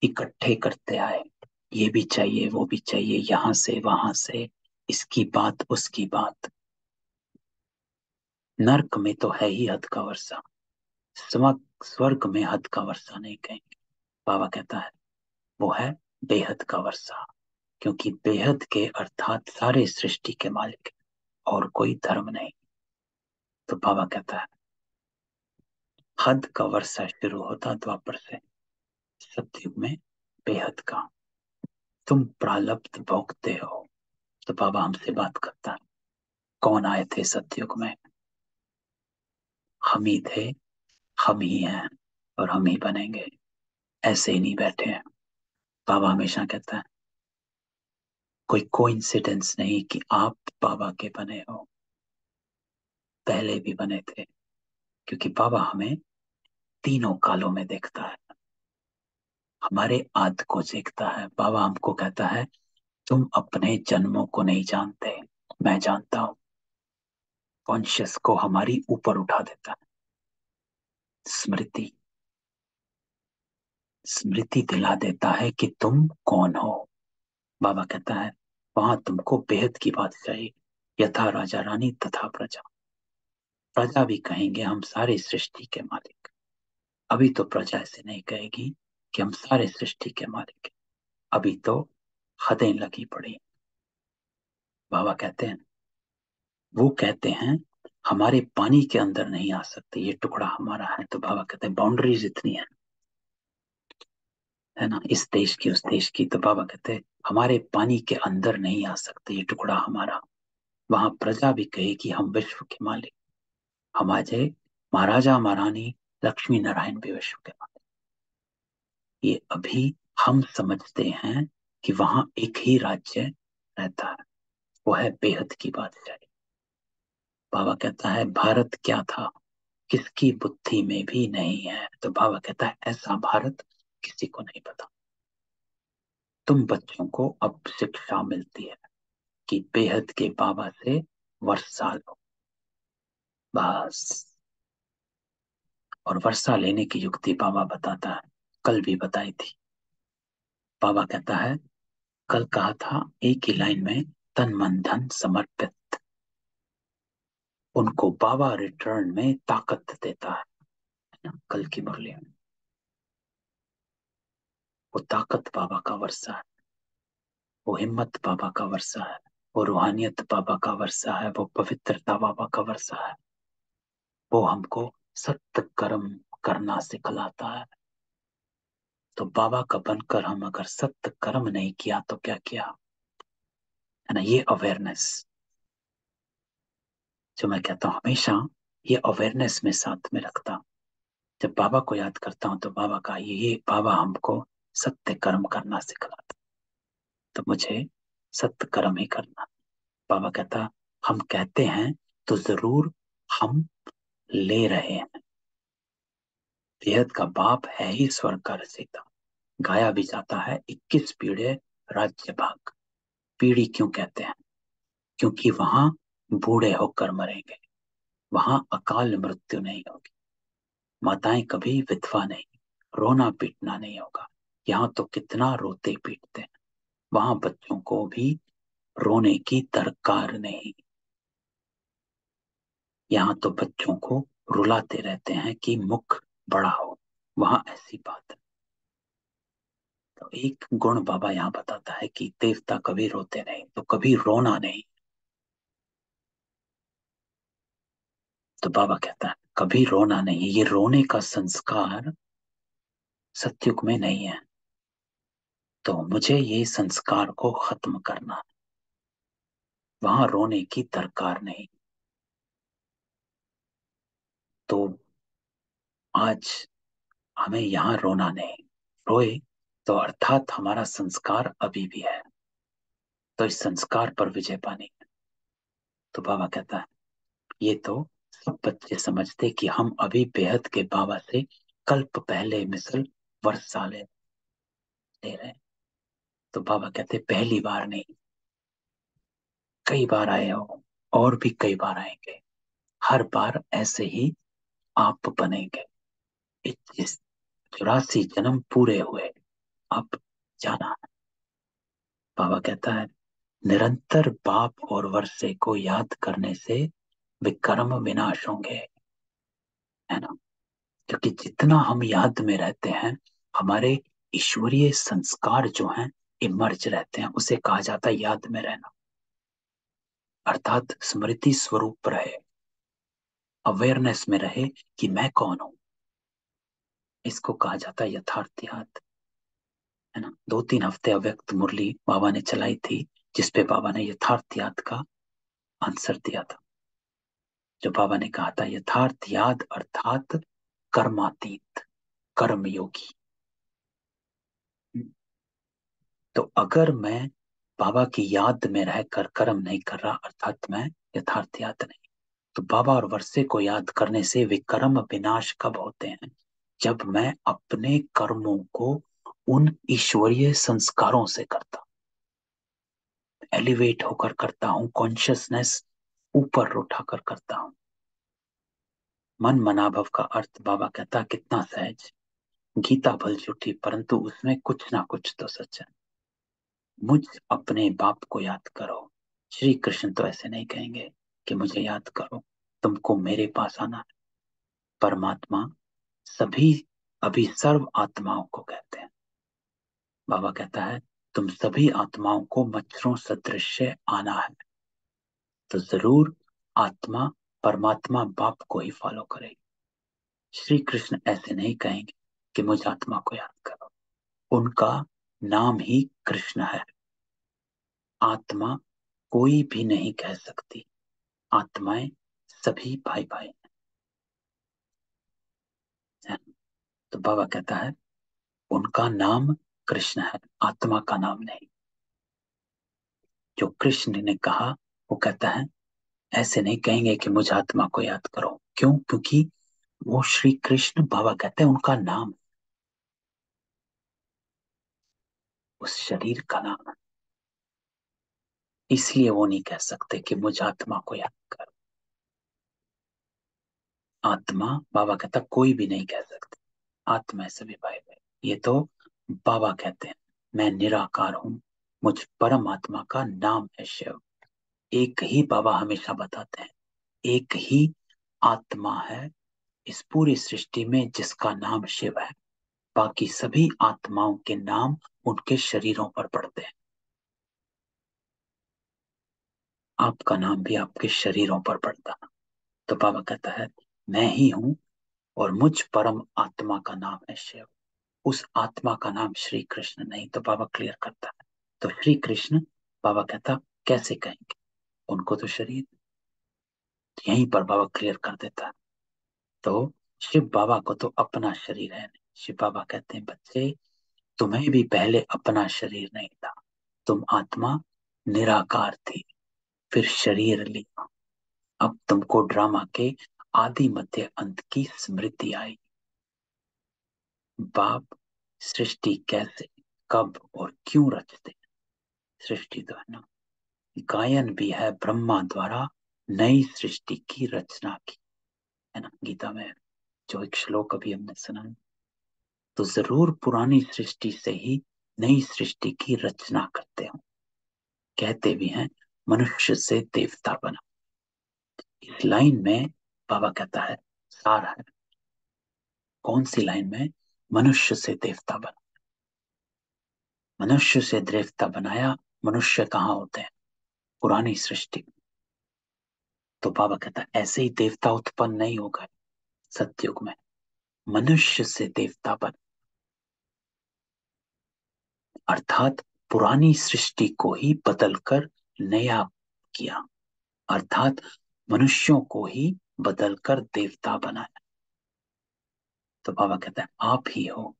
इकट्ठे करते आए। ये भी चाहिए, वो भी चाहिए, यहां से वहां से, इसकी बात उसकी बात। नर्क में तो है ही हद का वर्षा, स्वर्ग में हद का वर्षा नहीं कहेंगे। बाबा कहता है वो है बेहद का वर्षा, क्योंकि बेहद के अर्थात सारे सृष्टि के मालिक हैं, और कोई धर्म नहीं। तो बाबा कहता है हद का वर्षा शुरू होता द्वापर से, सतयुग में बेहद का। तुम प्रारब्ध भोगते हो। तो बाबा हमसे बात करता है, कौन आए थे सतयुग में? हम ही थे, हम ही हैं, और हम ही बनेंगे। ऐसे ही नहीं बैठे हैं। बाबा हमेशा कहता है कोई कोइंसिडेंस नहीं कि आप बाबा के बने हो, पहले भी बने थे। क्योंकि बाबा हमें तीनों कालों में देखता है, हमारे आद को देखता है। बाबा हमको कहता है तुम अपने जन्मों को नहीं जानते, मैं जानता हूं। कॉन्शियस को हमारी ऊपर उठा देता है। स्मृति, स्मृति दिला देता है कि तुम कौन हो। बाबा कहता है वहां तुमको बेहद की बात चाहिए, यथा राजा रानी तथा प्रजा। प्रजा भी कहेंगे हम सारे सृष्टि के मालिक। अभी तो प्रजा ऐसे नहीं कहेगी कि हम सारे सृष्टि के मालिक हैं। अभी तो हदें लगी पड़ी। बाबा कहते हैं, वो कहते हैं हमारे पानी के अंदर नहीं आ सकते, ये टुकड़ा हमारा है। तो बाबा कहते हैं बाउंड्रीज इतनी है ना, इस देश की उस देश की। तो बाबा कहते हैं हमारे पानी के अंदर नहीं आ सकते, ये टुकड़ा हमारा। वहां प्रजा भी कहेगी हम विश्व के मालिक। हमारे महाराजा महारानी लक्ष्मी नारायण भी विश्व के मालिक। ये अभी हम समझते हैं कि वहां एक ही राज्य रहता है, वो है बेहद की बादशाही। बाबा कहता है भारत क्या था किसकी बुद्धि में भी नहीं है। तो बाबा कहता है ऐसा भारत किसी को नहीं पता। तुम बच्चों को अब शिक्षा मिलती है कि बेहद के बाबा से वर्षा लो, बस। और वर्षा लेने की युक्ति बाबा बताता है, कल भी बताई थी। बाबा कहता है कल कहा था एक ही लाइन में, तन मन धन समर्पित। उनको बाबा रिटर्न में ताकत देता है ना? कल की मुरली में वो ताकत बाबा का वर्षा है, वो हिम्मत बाबा का वर्षा है, वो रूहानियत बाबा का वर्षा है, वो पवित्रता बाबा का वर्षा है। वो हमको सत्य कर्म करना सिखलाता है। तो बाबा का बनकर हम अगर सत्य कर्म नहीं किया तो क्या किया, है ना। ये अवेयरनेस जो मैं कहता हूँ हमेशा, ये अवेयरनेस में साथ में रखता हूं। जब बाबा को याद करता हूँ तो बाबा का ये बाबा हमको सत्य कर्म करना सिखलाता, तो मुझे सत्य कर्म ही करना। बाबा कहता, हम कहते हैं तो जरूर हम ले रहे हैं। बेहद का बाप है ही स्वर्ग का रचयिता। गाया भी जाता है 21 पीढ़े राज्य भाग। पीढ़ी क्यों कहते हैं, क्योंकि वहां बूढ़े होकर मरेंगे, वहां अकाल मृत्यु नहीं होगी, माताएं कभी विधवा नहीं, रोना पीटना नहीं होगा। यहाँ तो कितना रोते पीटते हैं, वहां बच्चों को भी रोने की दरकार नहीं। यहाँ तो बच्चों को रुलाते रहते हैं कि मुख बड़ा हो, वहां ऐसी बात है। तो एक गुण बाबा यहाँ बताता है कि देवता कभी रोते नहीं, तो कभी रोना नहीं। तो बाबा कहता है कभी रोना नहीं, ये रोने का संस्कार सतयुग में नहीं है, तो मुझे ये संस्कार को खत्म करना। वहां रोने की दरकार नहीं। तो आज हमें यहाँ रोना नहीं, रोए तो अर्थात हमारा संस्कार अभी भी है, तो इस संस्कार पर विजय पानी है। तो बाबा कहता है ये तो सब बच्चे समझते कि हम अभी बेहद के बाबा से कल्प पहले मिसल वर्ष साले ले रहे हैं। तो बाबा कहते पहली बार नहीं, कई बार आए हो और भी कई बार आएंगे, हर बार ऐसे ही आप बनेंगे। 84 जन्म पूरे हुए, अब जाना है। बाबा कहता है निरंतर बाप और वर्षे को याद करने से विकर्म विनाश होंगे, है ना। क्योंकि जितना हम याद में रहते हैं, हमारे ईश्वरीय संस्कार जो हैं इमर्ज रहते हैं, उसे कहा जाता है याद में रहना। अर्थात स्मृति स्वरूप रहे, अवेयरनेस में रहे कि मैं कौन हूं। इसको कहा जाता है यथार्थ याद, है ना। 2-3 हफ्ते अव्यक्त मुरली बाबा ने चलाई थी, जिसपे बाबा ने यथार्थ याद का आंसर दिया था। जो बाबा ने कहा था यथार्थ याद अर्थात कर्मातीत, कर्मयोगी। तो अगर मैं बाबा की याद में रहकर कर्म नहीं कर रहा, अर्थात मैं यथार्थ याद नहीं। तो बाबा और वर्षे को याद करने से विकर्म विनाश कब होते हैं, जब मैं अपने कर्मों को उन ईश्वरीय संस्कारों से करता, एलिवेट होकर करता हूं, कॉन्शियसनेस ऊपर उठाकर करता हूं। मन मनाभव का अर्थ बाबा कहता कितना सहज, गीता भल झूठी परंतु उसमें कुछ ना कुछ तो सच है। मुझ अपने बाप को याद करो। श्री कृष्ण तो ऐसे नहीं कहेंगे कि मुझे याद करो, तुमको मेरे पास आना है। परमात्मा सभी अभी सर्व आत्माओं को कहते हैं। बाबा कहता है तुम सभी आत्माओं को मच्छरों सदृश आना है, तो जरूर आत्मा परमात्मा बाप को ही फॉलो करेगी। श्री कृष्ण ऐसे नहीं कहेंगे कि मुझ आत्मा को याद करो, उनका नाम ही कृष्ण है। आत्मा कोई भी नहीं कह सकती, आत्माएं सभी भाई भाई हैं। तो बाबा कहता है उनका नाम कृष्ण है, आत्मा का नाम नहीं। जो कृष्ण ने कहा वो कहता है ऐसे नहीं कहेंगे कि मुझ आत्मा को याद करो। क्यों? क्योंकि वो श्री कृष्ण बाबा कहते हैं उनका नाम, उस शरीर का नाम है। इसलिए वो नहीं कह सकते कि मुझ आत्मा को याद करो। आत्मा बाबा कहता कोई भी नहीं कह सकते, आत्मा है सभी भाई भाई। ये तो बाबा कहते हैं मैं निराकार हूं, मुझ परम आत्मा का नाम है शिव। एक ही बाबा हमेशा बताते हैं, एक ही आत्मा है इस पूरी सृष्टि में जिसका नाम शिव है। बाकी सभी आत्माओं के नाम उनके शरीरों पर पड़ते हैं। आपका नाम भी आपके शरीरों पर पड़ता है। तो बाबा कहता है मैं ही हूं और मुझ परम आत्मा का नाम है शिव। उस आत्मा का नाम श्री कृष्ण नहीं। तो बाबा क्लियर करता है। तो श्री कृष्ण, बाबा कहता कैसे कहेंगे, उनको तो शरीर। यहीं पर बाबा क्लियर कर देता है। तो शिव बाबा को तो अपना शरीर है नहीं। शिव बाबा कहते हैं बच्चे, तुम्हें भी पहले अपना शरीर नहीं था, तुम आत्मा निराकार थी, फिर शरीर लिया। अब तुमको ड्रामा के आदि मध्य अंत की स्मृति आई। बाप सृष्टि कैसे, कब और क्यों रचते, सृष्टि तो है ना, गायन भी है ब्रह्मा द्वारा नई सृष्टि की रचना की, है ना। गीता में जो एक श्लोक अभी हमने सुना है, तो जरूर पुरानी सृष्टि से ही नई सृष्टि की रचना करते हो। कहते भी हैं मनुष्य से देवता बना। इस लाइन में बाबा कहता है सार है। कौन सी लाइन में? मनुष्य से देवता बना। मनुष्य से देवता बनाया। मनुष्य कहाँ होते हैं? पुरानी सृष्टि। तो बाबा कहता है ऐसे ही देवता उत्पन्न नहीं होगा सतयुग में, मनुष्य से देवता बना। अर्थात पुरानी सृष्टि को ही बदलकर नया किया, अर्थात मनुष्यों को ही बदलकर देवता बनाया। तो बाबा कहता है आप ही हो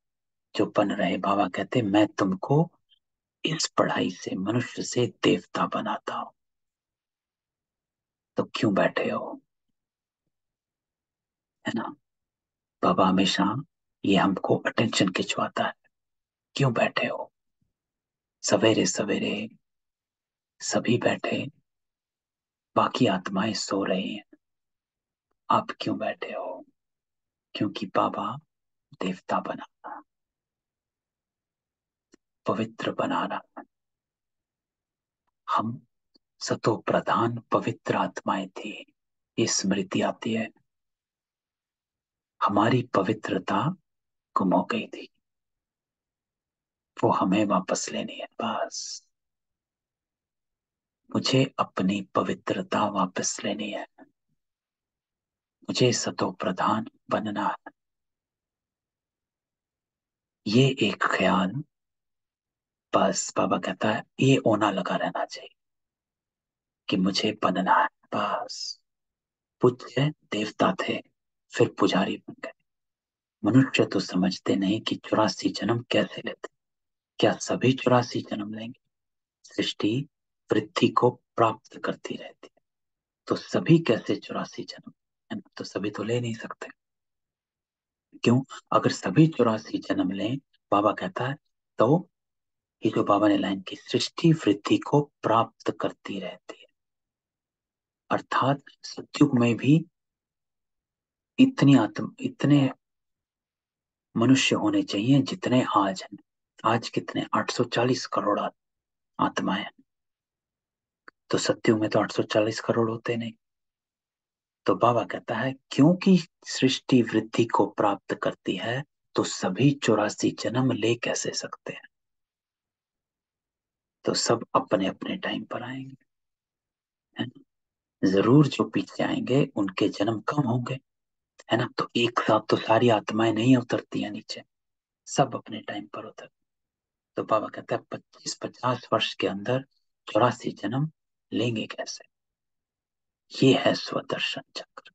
जो बन रहे। बाबा कहते हैं मैं तुमको इस पढ़ाई से, मनुष्य से देवता बनाता हूं। तो क्यों बैठे हो, है ना। बाबा हमेशा ये हमको अटेंशन खिंचवाता है। क्यों बैठे हो? सवेरे सवेरे सभी बैठे, बाकी आत्माएं सो रही हैं, आप क्यों बैठे हो? क्योंकि बाबा देवता बना, पवित्र बना रहा। हम सतो प्रधान पवित्र आत्माएं थी। ये स्मृति आती है। हमारी पवित्रता गुम हो गई थी, वो हमें वापस लेनी है बस। मुझे अपनी पवित्रता वापस लेनी है। मुझे सतो प्रधान बनना है। ये एक ख्याल बस बाबा कहता है ये ओना लगा रहना चाहिए कि मुझे बनना है बस। पूज्य देवता थे, फिर पुजारी बन गए। मनुष्य तो समझते नहीं कि 84 जन्म कैसे लेते। क्या सभी 84 जन्म लेंगे? सृष्टि वृद्धि को प्राप्त करती रहती है, तो सभी कैसे 84 जन्म, है ना? तो सभी तो ले नहीं सकते। क्यों? अगर सभी 84 जन्म लें, बाबा कहता है, तो ये जो बाबा ने लाइन की, सृष्टि वृद्धि को प्राप्त करती रहती है। अर्थात सतयुग में भी इतने मनुष्य होने चाहिए जितने आज हैं। आज कितने? 840 करोड़ आत्माएं हैं। तो सतयुग में तो 840 करोड़ होते नहीं। तो बाबा कहता है क्योंकि सृष्टि वृद्धि को प्राप्त करती है, तो सभी 84 जन्म ले कैसे सकते हैं? तो सब अपने अपने टाइम पर आएंगे, है ना। जरूर जो पीछे आएंगे उनके जन्म कम होंगे, है ना। तो एक साथ तो सारी आत्माएं नहीं उतरती हैं नीचे, सब अपने टाइम पर उतर। तो बाबा कहता है 25-50 वर्ष के अंदर 84 जन्म लेंगे कैसे? ये है स्वदर्शन चक्र।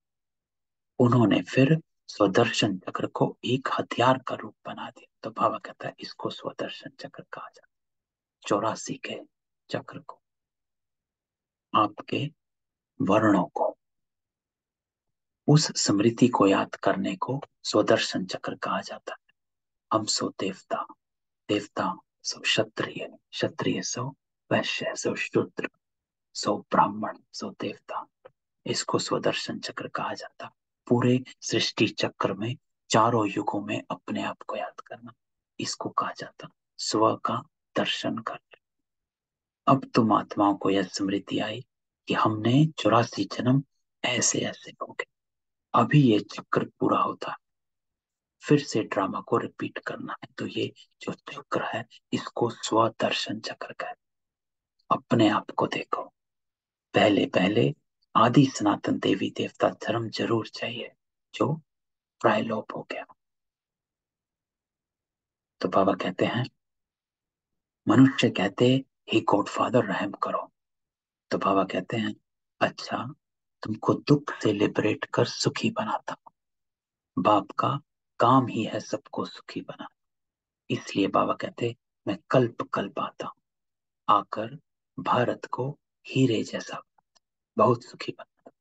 उन्होंने फिर स्वदर्शन चक्र को एक हथियार का रूप बना दिया। तो बाबा कहता है इसको स्वदर्शन चक्र कहा जाता है। 84 के चक्र को, आपके वर्णों को, उस स्मृति को याद करने को स्वदर्शन चक्र कहा जाता है। हम सो देवता, देवता सो क्षत्रिय, क्षत्रिय सो वैश्य, सो शूद्र, सो ब्राह्मण, सो देवता। इसको स्वदर्शन चक्र कहा जाता। पूरे सृष्टि चक्र में चारों युगों में अपने आप को याद करना, इसको कहा जाता स्व का दर्शन कर। अब तुम आत्माओं को यह स्मृति आई कि हमने 84 जन्म ऐसे ऐसे हो गए। अभी ये चक्र पूरा होता है, फिर से ड्रामा को रिपीट करना है। तो ये जो चक्र है इसको स्वदर्शन चक्र कहते। अपने आप को देखो। पहले पहले आदि सनातन देवी देवता धर्म जरूर चाहिए, जो प्रायलोप हो गया। तो बाबा कहते हैं, मनुष्य कहते हे गॉडफादर रहम करो। तो बाबा कहते हैं, अच्छा, तुमको दुख से लिबरेट कर सुखी बनाता हूं। बाप का काम ही है सबको सुखी बना। इसलिए बाबा कहते, मैं कल्प कल्प आता हूं, आकर भारत को हीरे जैसा बहुत सुखी बना,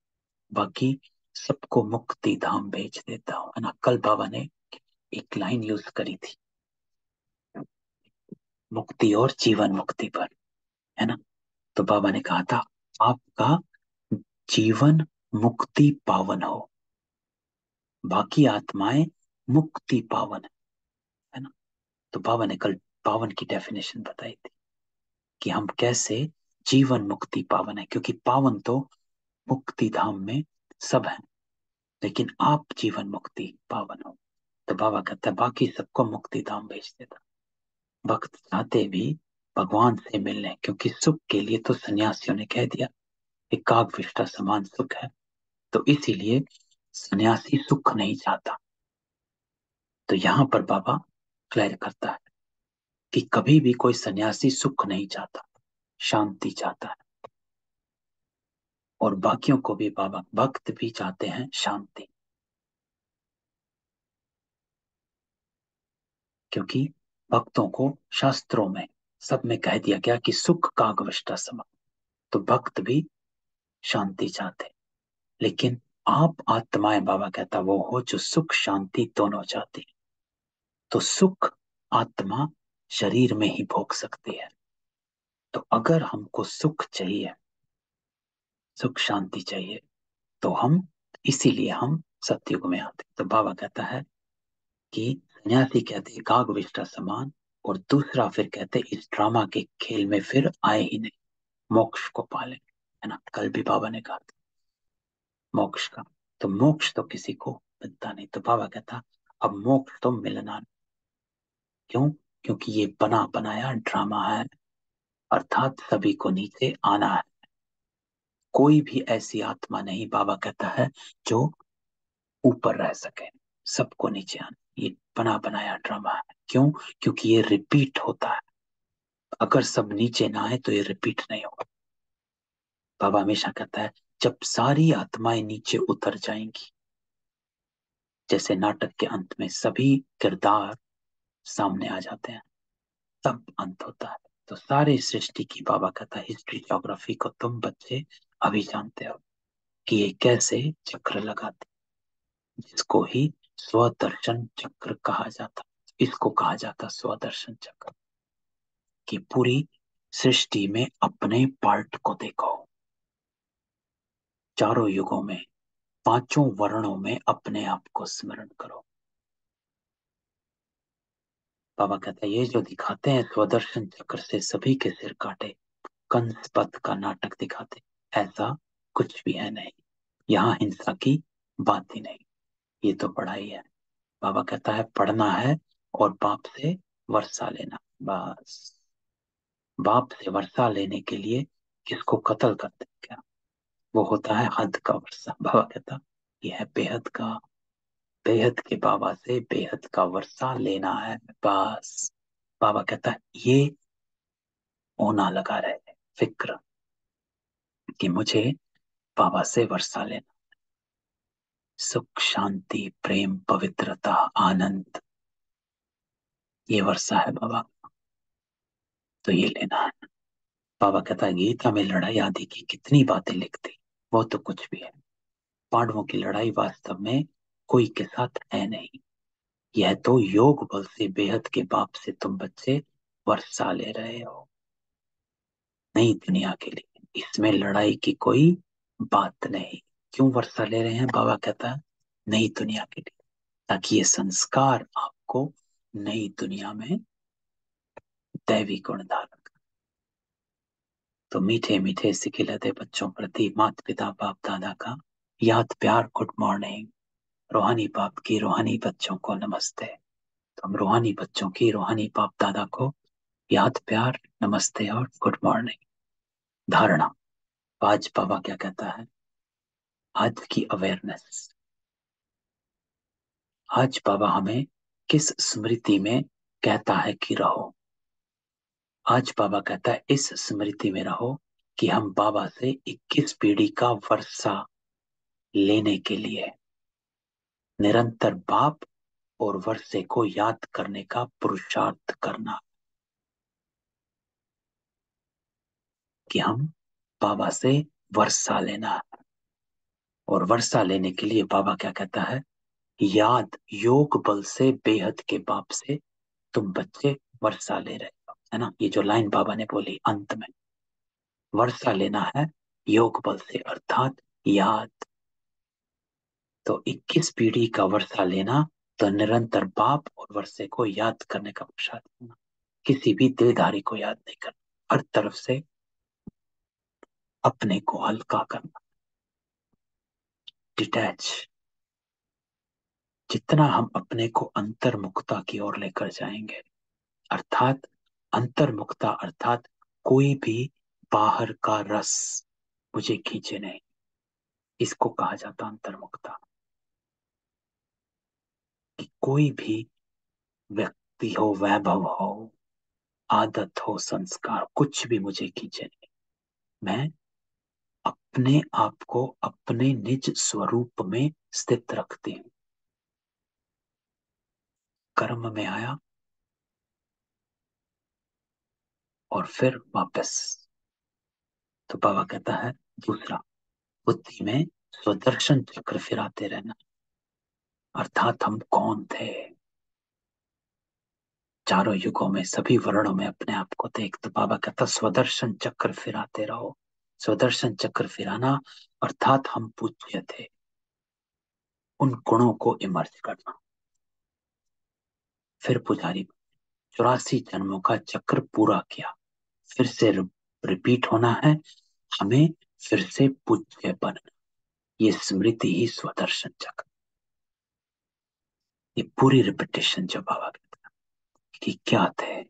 बाकी सबको मुक्ति धाम भेज देता हूं, है ना। कल बाबा ने एक लाइन यूज करी थी, मुक्ति और जीवन मुक्ति पर, है ना। तो बाबा ने कहा था, आपका जीवन मुक्ति पावन हो, बाकी आत्माएं मुक्ति पावन है ना। तो बाबा ने कल पावन की डेफिनेशन बताई थी कि हम कैसे जीवन मुक्ति पावन है, क्योंकि पावन तो मुक्ति धाम में सब है, लेकिन आप जीवन मुक्ति पावन हो। तो बाबा कहता है, बाकी सबको मुक्ति धाम भेज देता। भक्त चाहते भी भगवान से मिलने, क्योंकि सुख के लिए तो सन्यासियों ने कह दिया एकाग विष्टा समान सुख है, तो इसीलिए सन्यासी सुख नहीं चाहता। तो यहां पर बाबा क्लियर करता है कि कभी भी कोई सन्यासी सुख नहीं चाहता, शांति चाहता है। और बाकियों को भी बाबा, भक्त भी चाहते हैं शांति, क्योंकि भक्तों को शास्त्रों में सब में कह दिया गया कि सुख कागविष्टा समान। तो भक्त भी शांति चाहते हैं, लेकिन आप आत्माएं, बाबा कहता, वो हो जो सुख शांति दोनों चाहती है। तो सुख आत्मा शरीर में ही भोग सकती है। तो अगर हमको सुख चाहिए, सुख शांति चाहिए, तो हम, इसीलिए हम सतयुग में आते। तो बाबा कहता है कि सन्यासी कहते एकाग विष्टा समान, और दूसरा फिर कहते इस ड्रामा के खेल में फिर आए ही नहीं, मोक्ष को पाले, है ना। कल भी बाबा ने कहा था मोक्ष का, तो मोक्ष तो किसी को मिलता नहीं। तो बाबा कहता अब मोक्ष तो मिलना नहीं। क्यों? क्योंकि ये बना बनाया ड्रामा है, अर्थात सभी को नीचे आना है। कोई भी ऐसी आत्मा नहीं, बाबा कहता है, जो ऊपर रह सके, सबको नीचे आना। ये बना बनाया ड्रामा है। क्यों? क्योंकि ये रिपीट होता है। अगर सब नीचे ना आए तो ये रिपीट नहीं होगा। बाबा हमेशा कहता है, जब सारी आत्माएं नीचे उतर जाएंगी, जैसे नाटक के अंत में सभी किरदार सामने आ जाते हैं, तब अंत होता है। तो सारे सृष्टि की, बाबा कहता है, हिस्ट्री ज्योग्राफी को तुम बच्चे अभी जानते हो कि ये कैसे चक्र लगाते, जिसको ही स्वदर्शन चक्र कहा जाता। इसको कहा जाता स्वदर्शन चक्र, कि पूरी सृष्टि में अपने पार्ट को देखो, चारों युगों में, पांचों वर्णों में अपने आप को स्मरण करो। बाबा कहता है, ये जो दिखाते हैं स्वदर्शन चक्र से सभी के सिर काटे, कंस पथ का नाटक दिखाते, ऐसा कुछ भी है नहीं। यहाँ हिंसा की बात ही नहीं, ये तो पढ़ाई है। बाबा कहता है पढ़ना है और बाप से वर्षा लेना, बस। बाप से वर्षा लेने के लिए किसको कत्ल करते हैं क्या? वो होता है हद का वर्षा। बाबा कहता यह है बेहद का, बेहद के बाबा से बेहद का वर्षा लेना है, बस। बाबा कहता है ये होना लगा रहे फिक्र कि मुझे बाबा से वर्षा लेना, सुख शांति प्रेम पवित्रता आनंद, ये वर्षा है बाबा, तो ये लेना है। बाबा कहता है गीता में लड़ाई आदि की कितनी बातें लिखती, वो तो कुछ भी है। पांडवों की लड़ाई वास्तव में कोई के साथ है नहीं। यह तो योग बल से बेहद के बाप से तुम बच्चे वर्षा ले रहे हो नई दुनिया के लिए। इसमें लड़ाई की कोई बात नहीं। क्यों वर्षा ले रहे हैं? बाबा कहता है नई दुनिया के लिए, ताकि ये संस्कार आपको नई दुनिया में दैवी गुण धारण करे। तो मीठे मीठे सिखिलते बच्चों प्रति माता पिता बाप दादा का याद प्यार गुड मॉर्निंग। रूहानी बाप की रूहानी बच्चों को नमस्ते। तो हम रूहानी बच्चों की रूहानी बाप दादा को याद प्यार नमस्ते और गुड मॉर्निंग। धारणा, आज बाबा क्या कहता है, आज की अवेयरनेस, आज बाबा हमें किस स्मृति में कहता है कि रहो। आज बाबा कहता है इस स्मृति में रहो कि हम बाबा से 21 पीढ़ी का वर्षा लेने के लिए निरंतर बाप और वर्षे को याद करने का पुरुषार्थ करना, कि हम बाबा से वर्षा लेना है। और वर्षा लेने के लिए बाबा क्या कहता है, याद योग बल से बेहद के बाप से तुम बच्चे वर्षा ले रहे हो, है ना। ये जो लाइन बाबा ने बोली अंत में, वर्षा लेना है योग बल से, अर्थात याद। तो 21 पीढ़ी का वर्षा लेना तो निरंतर बाप और वर्षे को याद करने का पुरुषार्थ करना, किसी भी दिलधारी को याद नहीं करना, हर तरफ से अपने को हल्का करना, डिटैच। जितना हम अपने को अंतर्मुखता की ओर लेकर जाएंगे, अर्थात अंतर्मुखता अर्थात कोई भी बाहर का रस मुझे खींचे नहीं, इसको कहा जाता अंतर्मुखता। कि कोई भी व्यक्ति हो, वैभव हो, आदत हो, संस्कार, कुछ भी मुझे खींचे नहीं। मैं अपने आप को अपने निज स्वरूप में स्थित रखती हूँ। कर्म में आया और फिर वापस। तो बाबा कहता है दूसरा, बुद्धि में स्वदर्शन चक्र फिराते रहना, अर्थात हम कौन थे। चारों युगों में सभी वर्णों में अपने आप को देख। तो बाबा कहता स्वदर्शन चक्र फिराते रहो। स्वदर्शन चक्र फिराना अर्थात हम पूज्य थे, उन गुणों को इमर्ज करना। फिर पुजारी 84 जन्मों का चक्र पूरा किया, फिर से रिपीट होना है, हमें फिर से पूज्य बनना। ये स्मृति ही स्वदर्शन चक्र। ये पूरी रिपीटेशन जो बाबा कहता है कि क्या थे,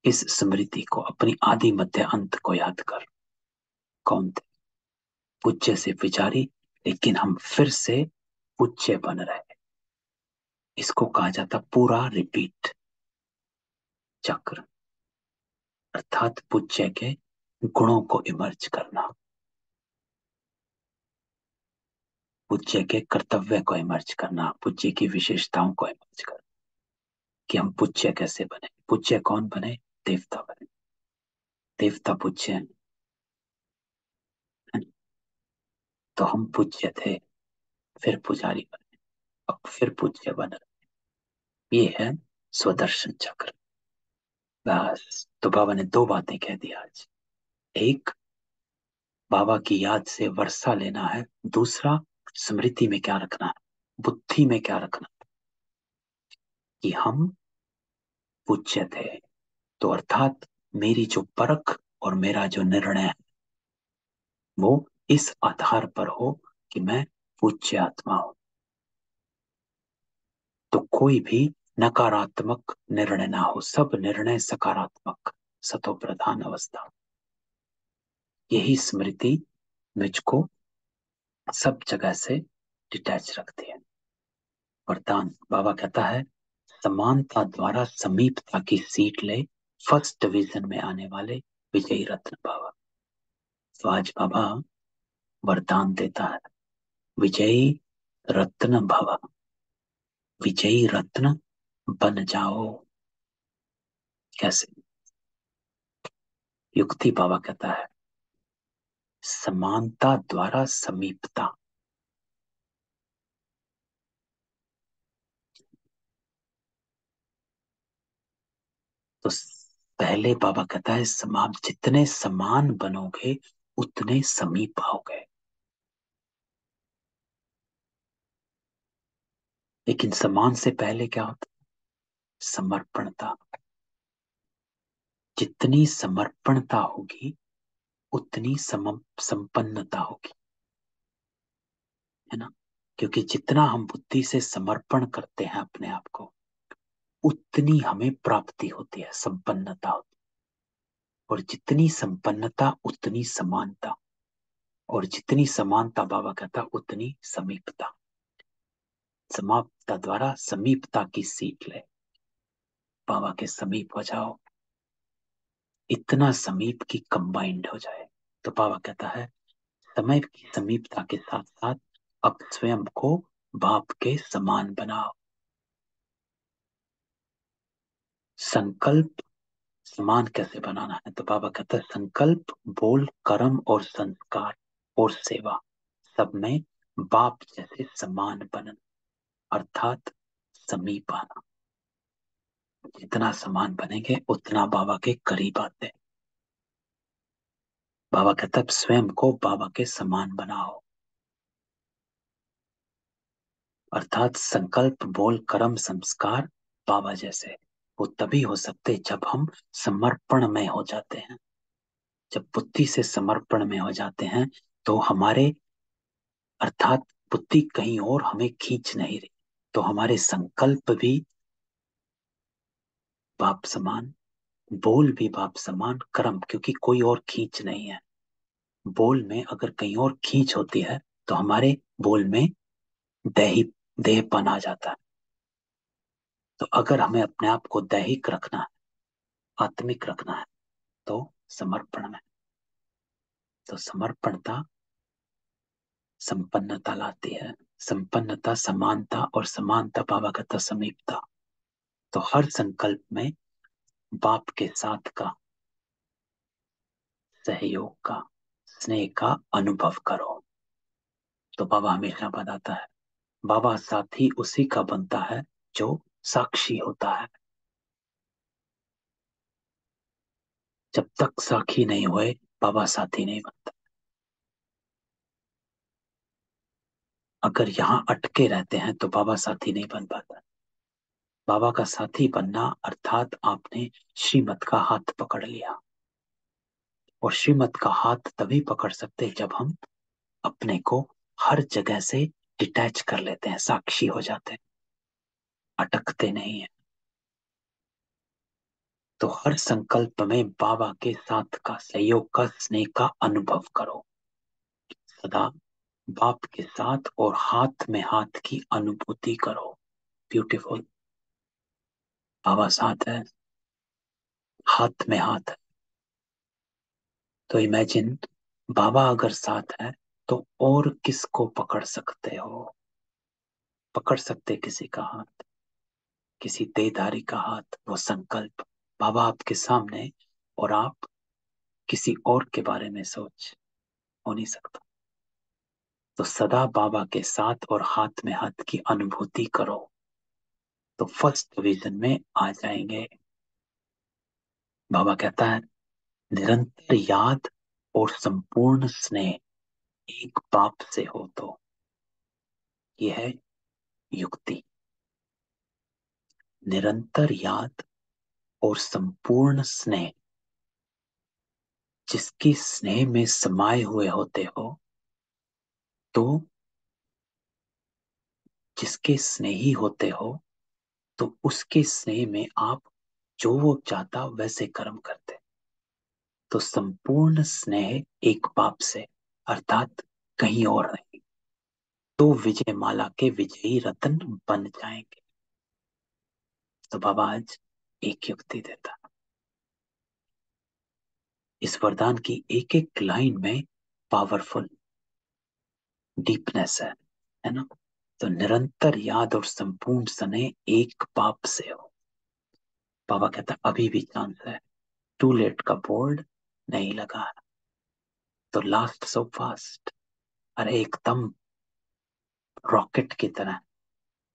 इस स्मृति को, अपनी आदि मध्य अंत को याद कर। कौन थे, पूज्य से विचारी, लेकिन हम फिर से पूज्य बन रहे। इसको कहा जाता पूरा रिपीट चक्र, अर्थात पूज्य के गुणों को इमर्ज करना, पूज्य के कर्तव्य को इमर्ज करना, पूज्य की विशेषताओं को इमर्ज करना। कि हम पूज्य कैसे बने। पूज्य कौन बने, देवता बने। देवता पूज्य हैं, तो हम पूज्य थे, फिर पुजारी बने, अब फिर पूज्य बन रहे। ये है स्वदर्शन चक्र। बस। तो बाबा ने दो बातें कह दी आज। एक, बाबा की याद से वर्षा लेना है। दूसरा, स्मृति में क्या रखना है, बुद्धि में क्या रखना है, कि हम पूज्य थे। तो अर्थात मेरी जो परख और मेरा जो निर्णय है वो इस आधार पर हो कि मैं पूज्य आत्मा हूं। तो कोई भी नकारात्मक निर्णय ना हो, सब निर्णय सकारात्मक, सतो प्रधान अवस्था। यही स्मृति मुझको सब जगह से डिटैच रखती है। वरदान बाबा कहता है, समानता द्वारा समीपता की सीट ले, फर्स्ट डिवीजन में आने वाले विजयी रत्न बाबा। तो आज बाबा वरदान देता है, विजयी रत्न भव, विजयी रत्न बन जाओ। कैसे? युक्ति बाबा कहता है, समानता द्वारा समीपता। तो पहले बाबा कहता है, समान, जितने समान बनोगे उतने समीप आओगे। लेकिन समान से पहले क्या होता, समर्पणता। जितनी समर्पणता होगी उतनी संपन्नता होगी, है ना। क्योंकि जितना हम बुद्धि से समर्पण करते हैं अपने आप को, उतनी हमें प्राप्ति होती है, संपन्नता होती है। और जितनी संपन्नता उतनी समानता, और जितनी समानता बाबा कहता उतनी समीपता। समाप्तता द्वारा समीपता की सीख ले। बाबा के समीप हो जाओ, इतना समीप की कंबाइंड हो जाए। तो बाबा कहता है समय की समीपता के साथ साथ अब स्वयं को बाप के समान बनाओ। संकल्प समान कैसे बनाना है? तो बाबा कहता है संकल्प, बोल, कर्म और संस्कार और सेवा सब में बाप जैसे समान बनना, अर्थात समीप आना। जितना समान बनेंगे उतना बाबा के करीब आते। बाबा कहता है स्वयं को बाबा के समान बनाओ, अर्थात संकल्प, बोल, कर्म, संस्कार बाबा जैसे वो तभी हो सकते जब हम समर्पण में हो जाते हैं। जब बुद्धि से समर्पण में हो जाते हैं तो हमारे, अर्थात बुद्धि कहीं और हमें खींच नहीं रही, तो हमारे संकल्प भी बाप समान, बोल भी बाप समान, कर्म क्योंकि कोई और खींच नहीं है। बोल में अगर कहीं और खींच होती है तो हमारे बोल में देही देहपन आ जाता है। तो अगर हमें अपने आप को दैहिक रखना है, आत्मिक रखना है, तो समर्पण में। तो समर्पणता संपन्नता लाती है, संपन्नता समानता, और समानता बाबा कहता समीपता। तो हर संकल्प में बाप के साथ का, सहयोग का, स्नेह का अनुभव करो। तो बाबा हमेशा बताता है बाबा साथी उसी का बनता है जो साक्षी होता है। जब तक साक्षी नहीं हुए बाबा साथी नहीं बनता। अगर यहाँ अटके रहते हैं तो बाबा साथी नहीं बन पाता। बाबा का साथी बनना अर्थात आपने श्रीमत का हाथ पकड़ लिया, और श्रीमत का हाथ तभी पकड़ सकते जब हम अपने को हर जगह से डिटैच कर लेते हैं, साक्षी हो जाते हैं, अटकते नहीं है। तो हर संकल्प में बाबा के साथ का, सहयोग का, स्नेह का अनुभव करो। सदा बाप के साथ और हाथ में हाथ की अनुभूति करो। ब्यूटीफुल। बाबा साथ है, हाथ में हाथ है। तो इमेजिन बाबा अगर साथ है तो और किसको पकड़ सकते हो? पकड़ सकते किसी का हाथ, किसी देहधारी का हाथ, वो संकल्प। बाबा आपके सामने और आप किसी और के बारे में सोच, हो नहीं सकता। तो सदा बाबा के साथ और हाथ में हाथ की अनुभूति करो, तो फर्स्ट विजन में आ जाएंगे। बाबा कहता है निरंतर याद और संपूर्ण स्नेह एक बाप से हो तो यह है युक्ति। निरंतर याद और संपूर्ण स्नेह, जिसकी स्नेह में समाये हुए होते हो, तो जिसके स्नेही होते हो तो उसके स्नेह में आप जो वो चाहता वैसे कर्म करते। तो संपूर्ण स्नेह एक बाप से, अर्थात कहीं और नहीं। तो विजय माला के विजयी रत्न बन जाएंगे। तो बाबा आज एक युक्ति देता, इस वरदान की एक एक लाइन में पावरफुल डीपनेस है ना? तो निरंतर याद और संपूर्ण स्नेह एक बाप से हो। बाबा कहता अभी भी चांस है, टू लेट का बोर्ड नहीं लगा है। तो लास्ट सो फास्ट, अरे एकदम रॉकेट की तरह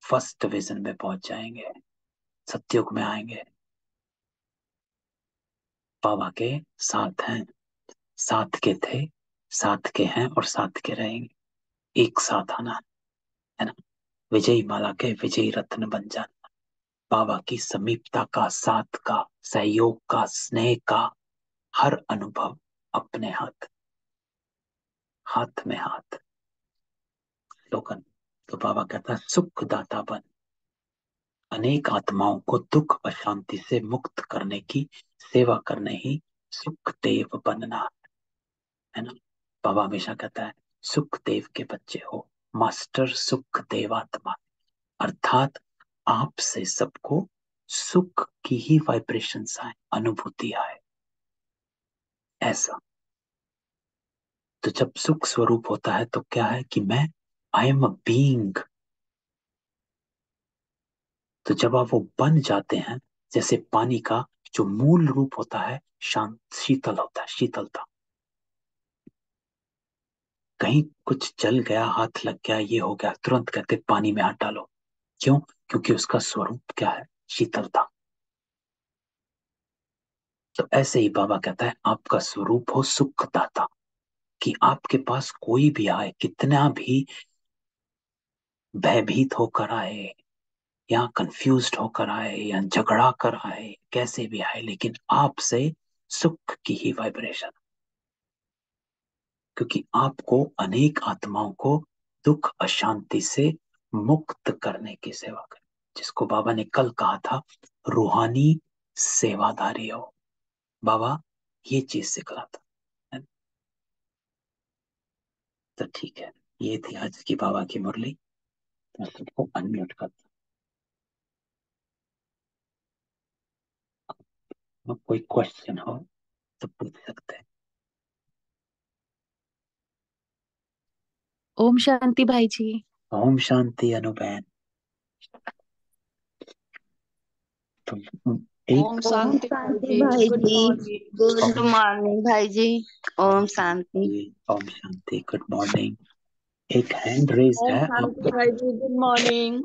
फर्स्ट विजन में पहुंच जाएंगे, सत्युग में आएंगे। बाबा के साथ हैं, साथ के थे, साथ के हैं और साथ के रहेंगे। एक साथ आना है ना? विजयी माला के विजयी रत्न बन जाना। बाबा की समीपता का, साथ का, सहयोग का, स्नेह का हर अनुभव अपने हाथ, हाथ में हाथ। लोगन, तो बाबा कहता है सुख दाता बन, अनेक आत्माओं को दुख अशांति से मुक्त करने की सेवा करने ही सुख देव बनना है ना? बाबा हमेशा कहता है सुख देव के बच्चे हो, मास्टर सुख देवात्मा। अर्थात आपसे सबको सुख की ही वाइब्रेशंस आए, अनुभूति आए, ऐसा। तो जब सुख स्वरूप होता है तो क्या है कि मैं, आई एम अ बीइंग। तो जब आप वो बन जाते हैं, जैसे पानी का जो मूल रूप होता है शांत शीतल होता है, शीतलता। कहीं कुछ जल गया, हाथ लग गया, ये हो गया, तुरंत कहते पानी में हाथ डालो। क्यों? क्योंकि उसका स्वरूप क्या है? शीतलता। तो ऐसे ही बाबा कहता है आपका स्वरूप हो सुखदाता, कि आपके पास कोई भी आए, कितना भी भयभीत होकर आए, या कंफ्यूज्ड होकर आए, या झगड़ा कर आए, कैसे भी आए, लेकिन आपसे सुख की ही वाइब्रेशन। क्योंकि आपको अनेक आत्माओं को दुख अशांति से मुक्त करने की सेवा कर, जिसको बाबा ने कल कहा था रूहानी सेवादारी हो। बाबा ये चीज सिखलाता है। तो ठीक है, ये थी आज की बाबा की मुरली। मैं सबको अनम्यूट करता हूँ, कोई क्वेश्चन हो तो पूछ सकते हैं। ओम शांति भाई जी। ओम शांति अनुबैन। तुम एक ओम ओम शांति भाई शांति जी, भाई गुड जी। मॉर्निंग। गुड ओम मॉर्निंग भाई जी। ओम शांति। Om Shanti, good morning. एक हैंड रेज्ड ओम है शांति भाई जी, गुड मॉर्निंग।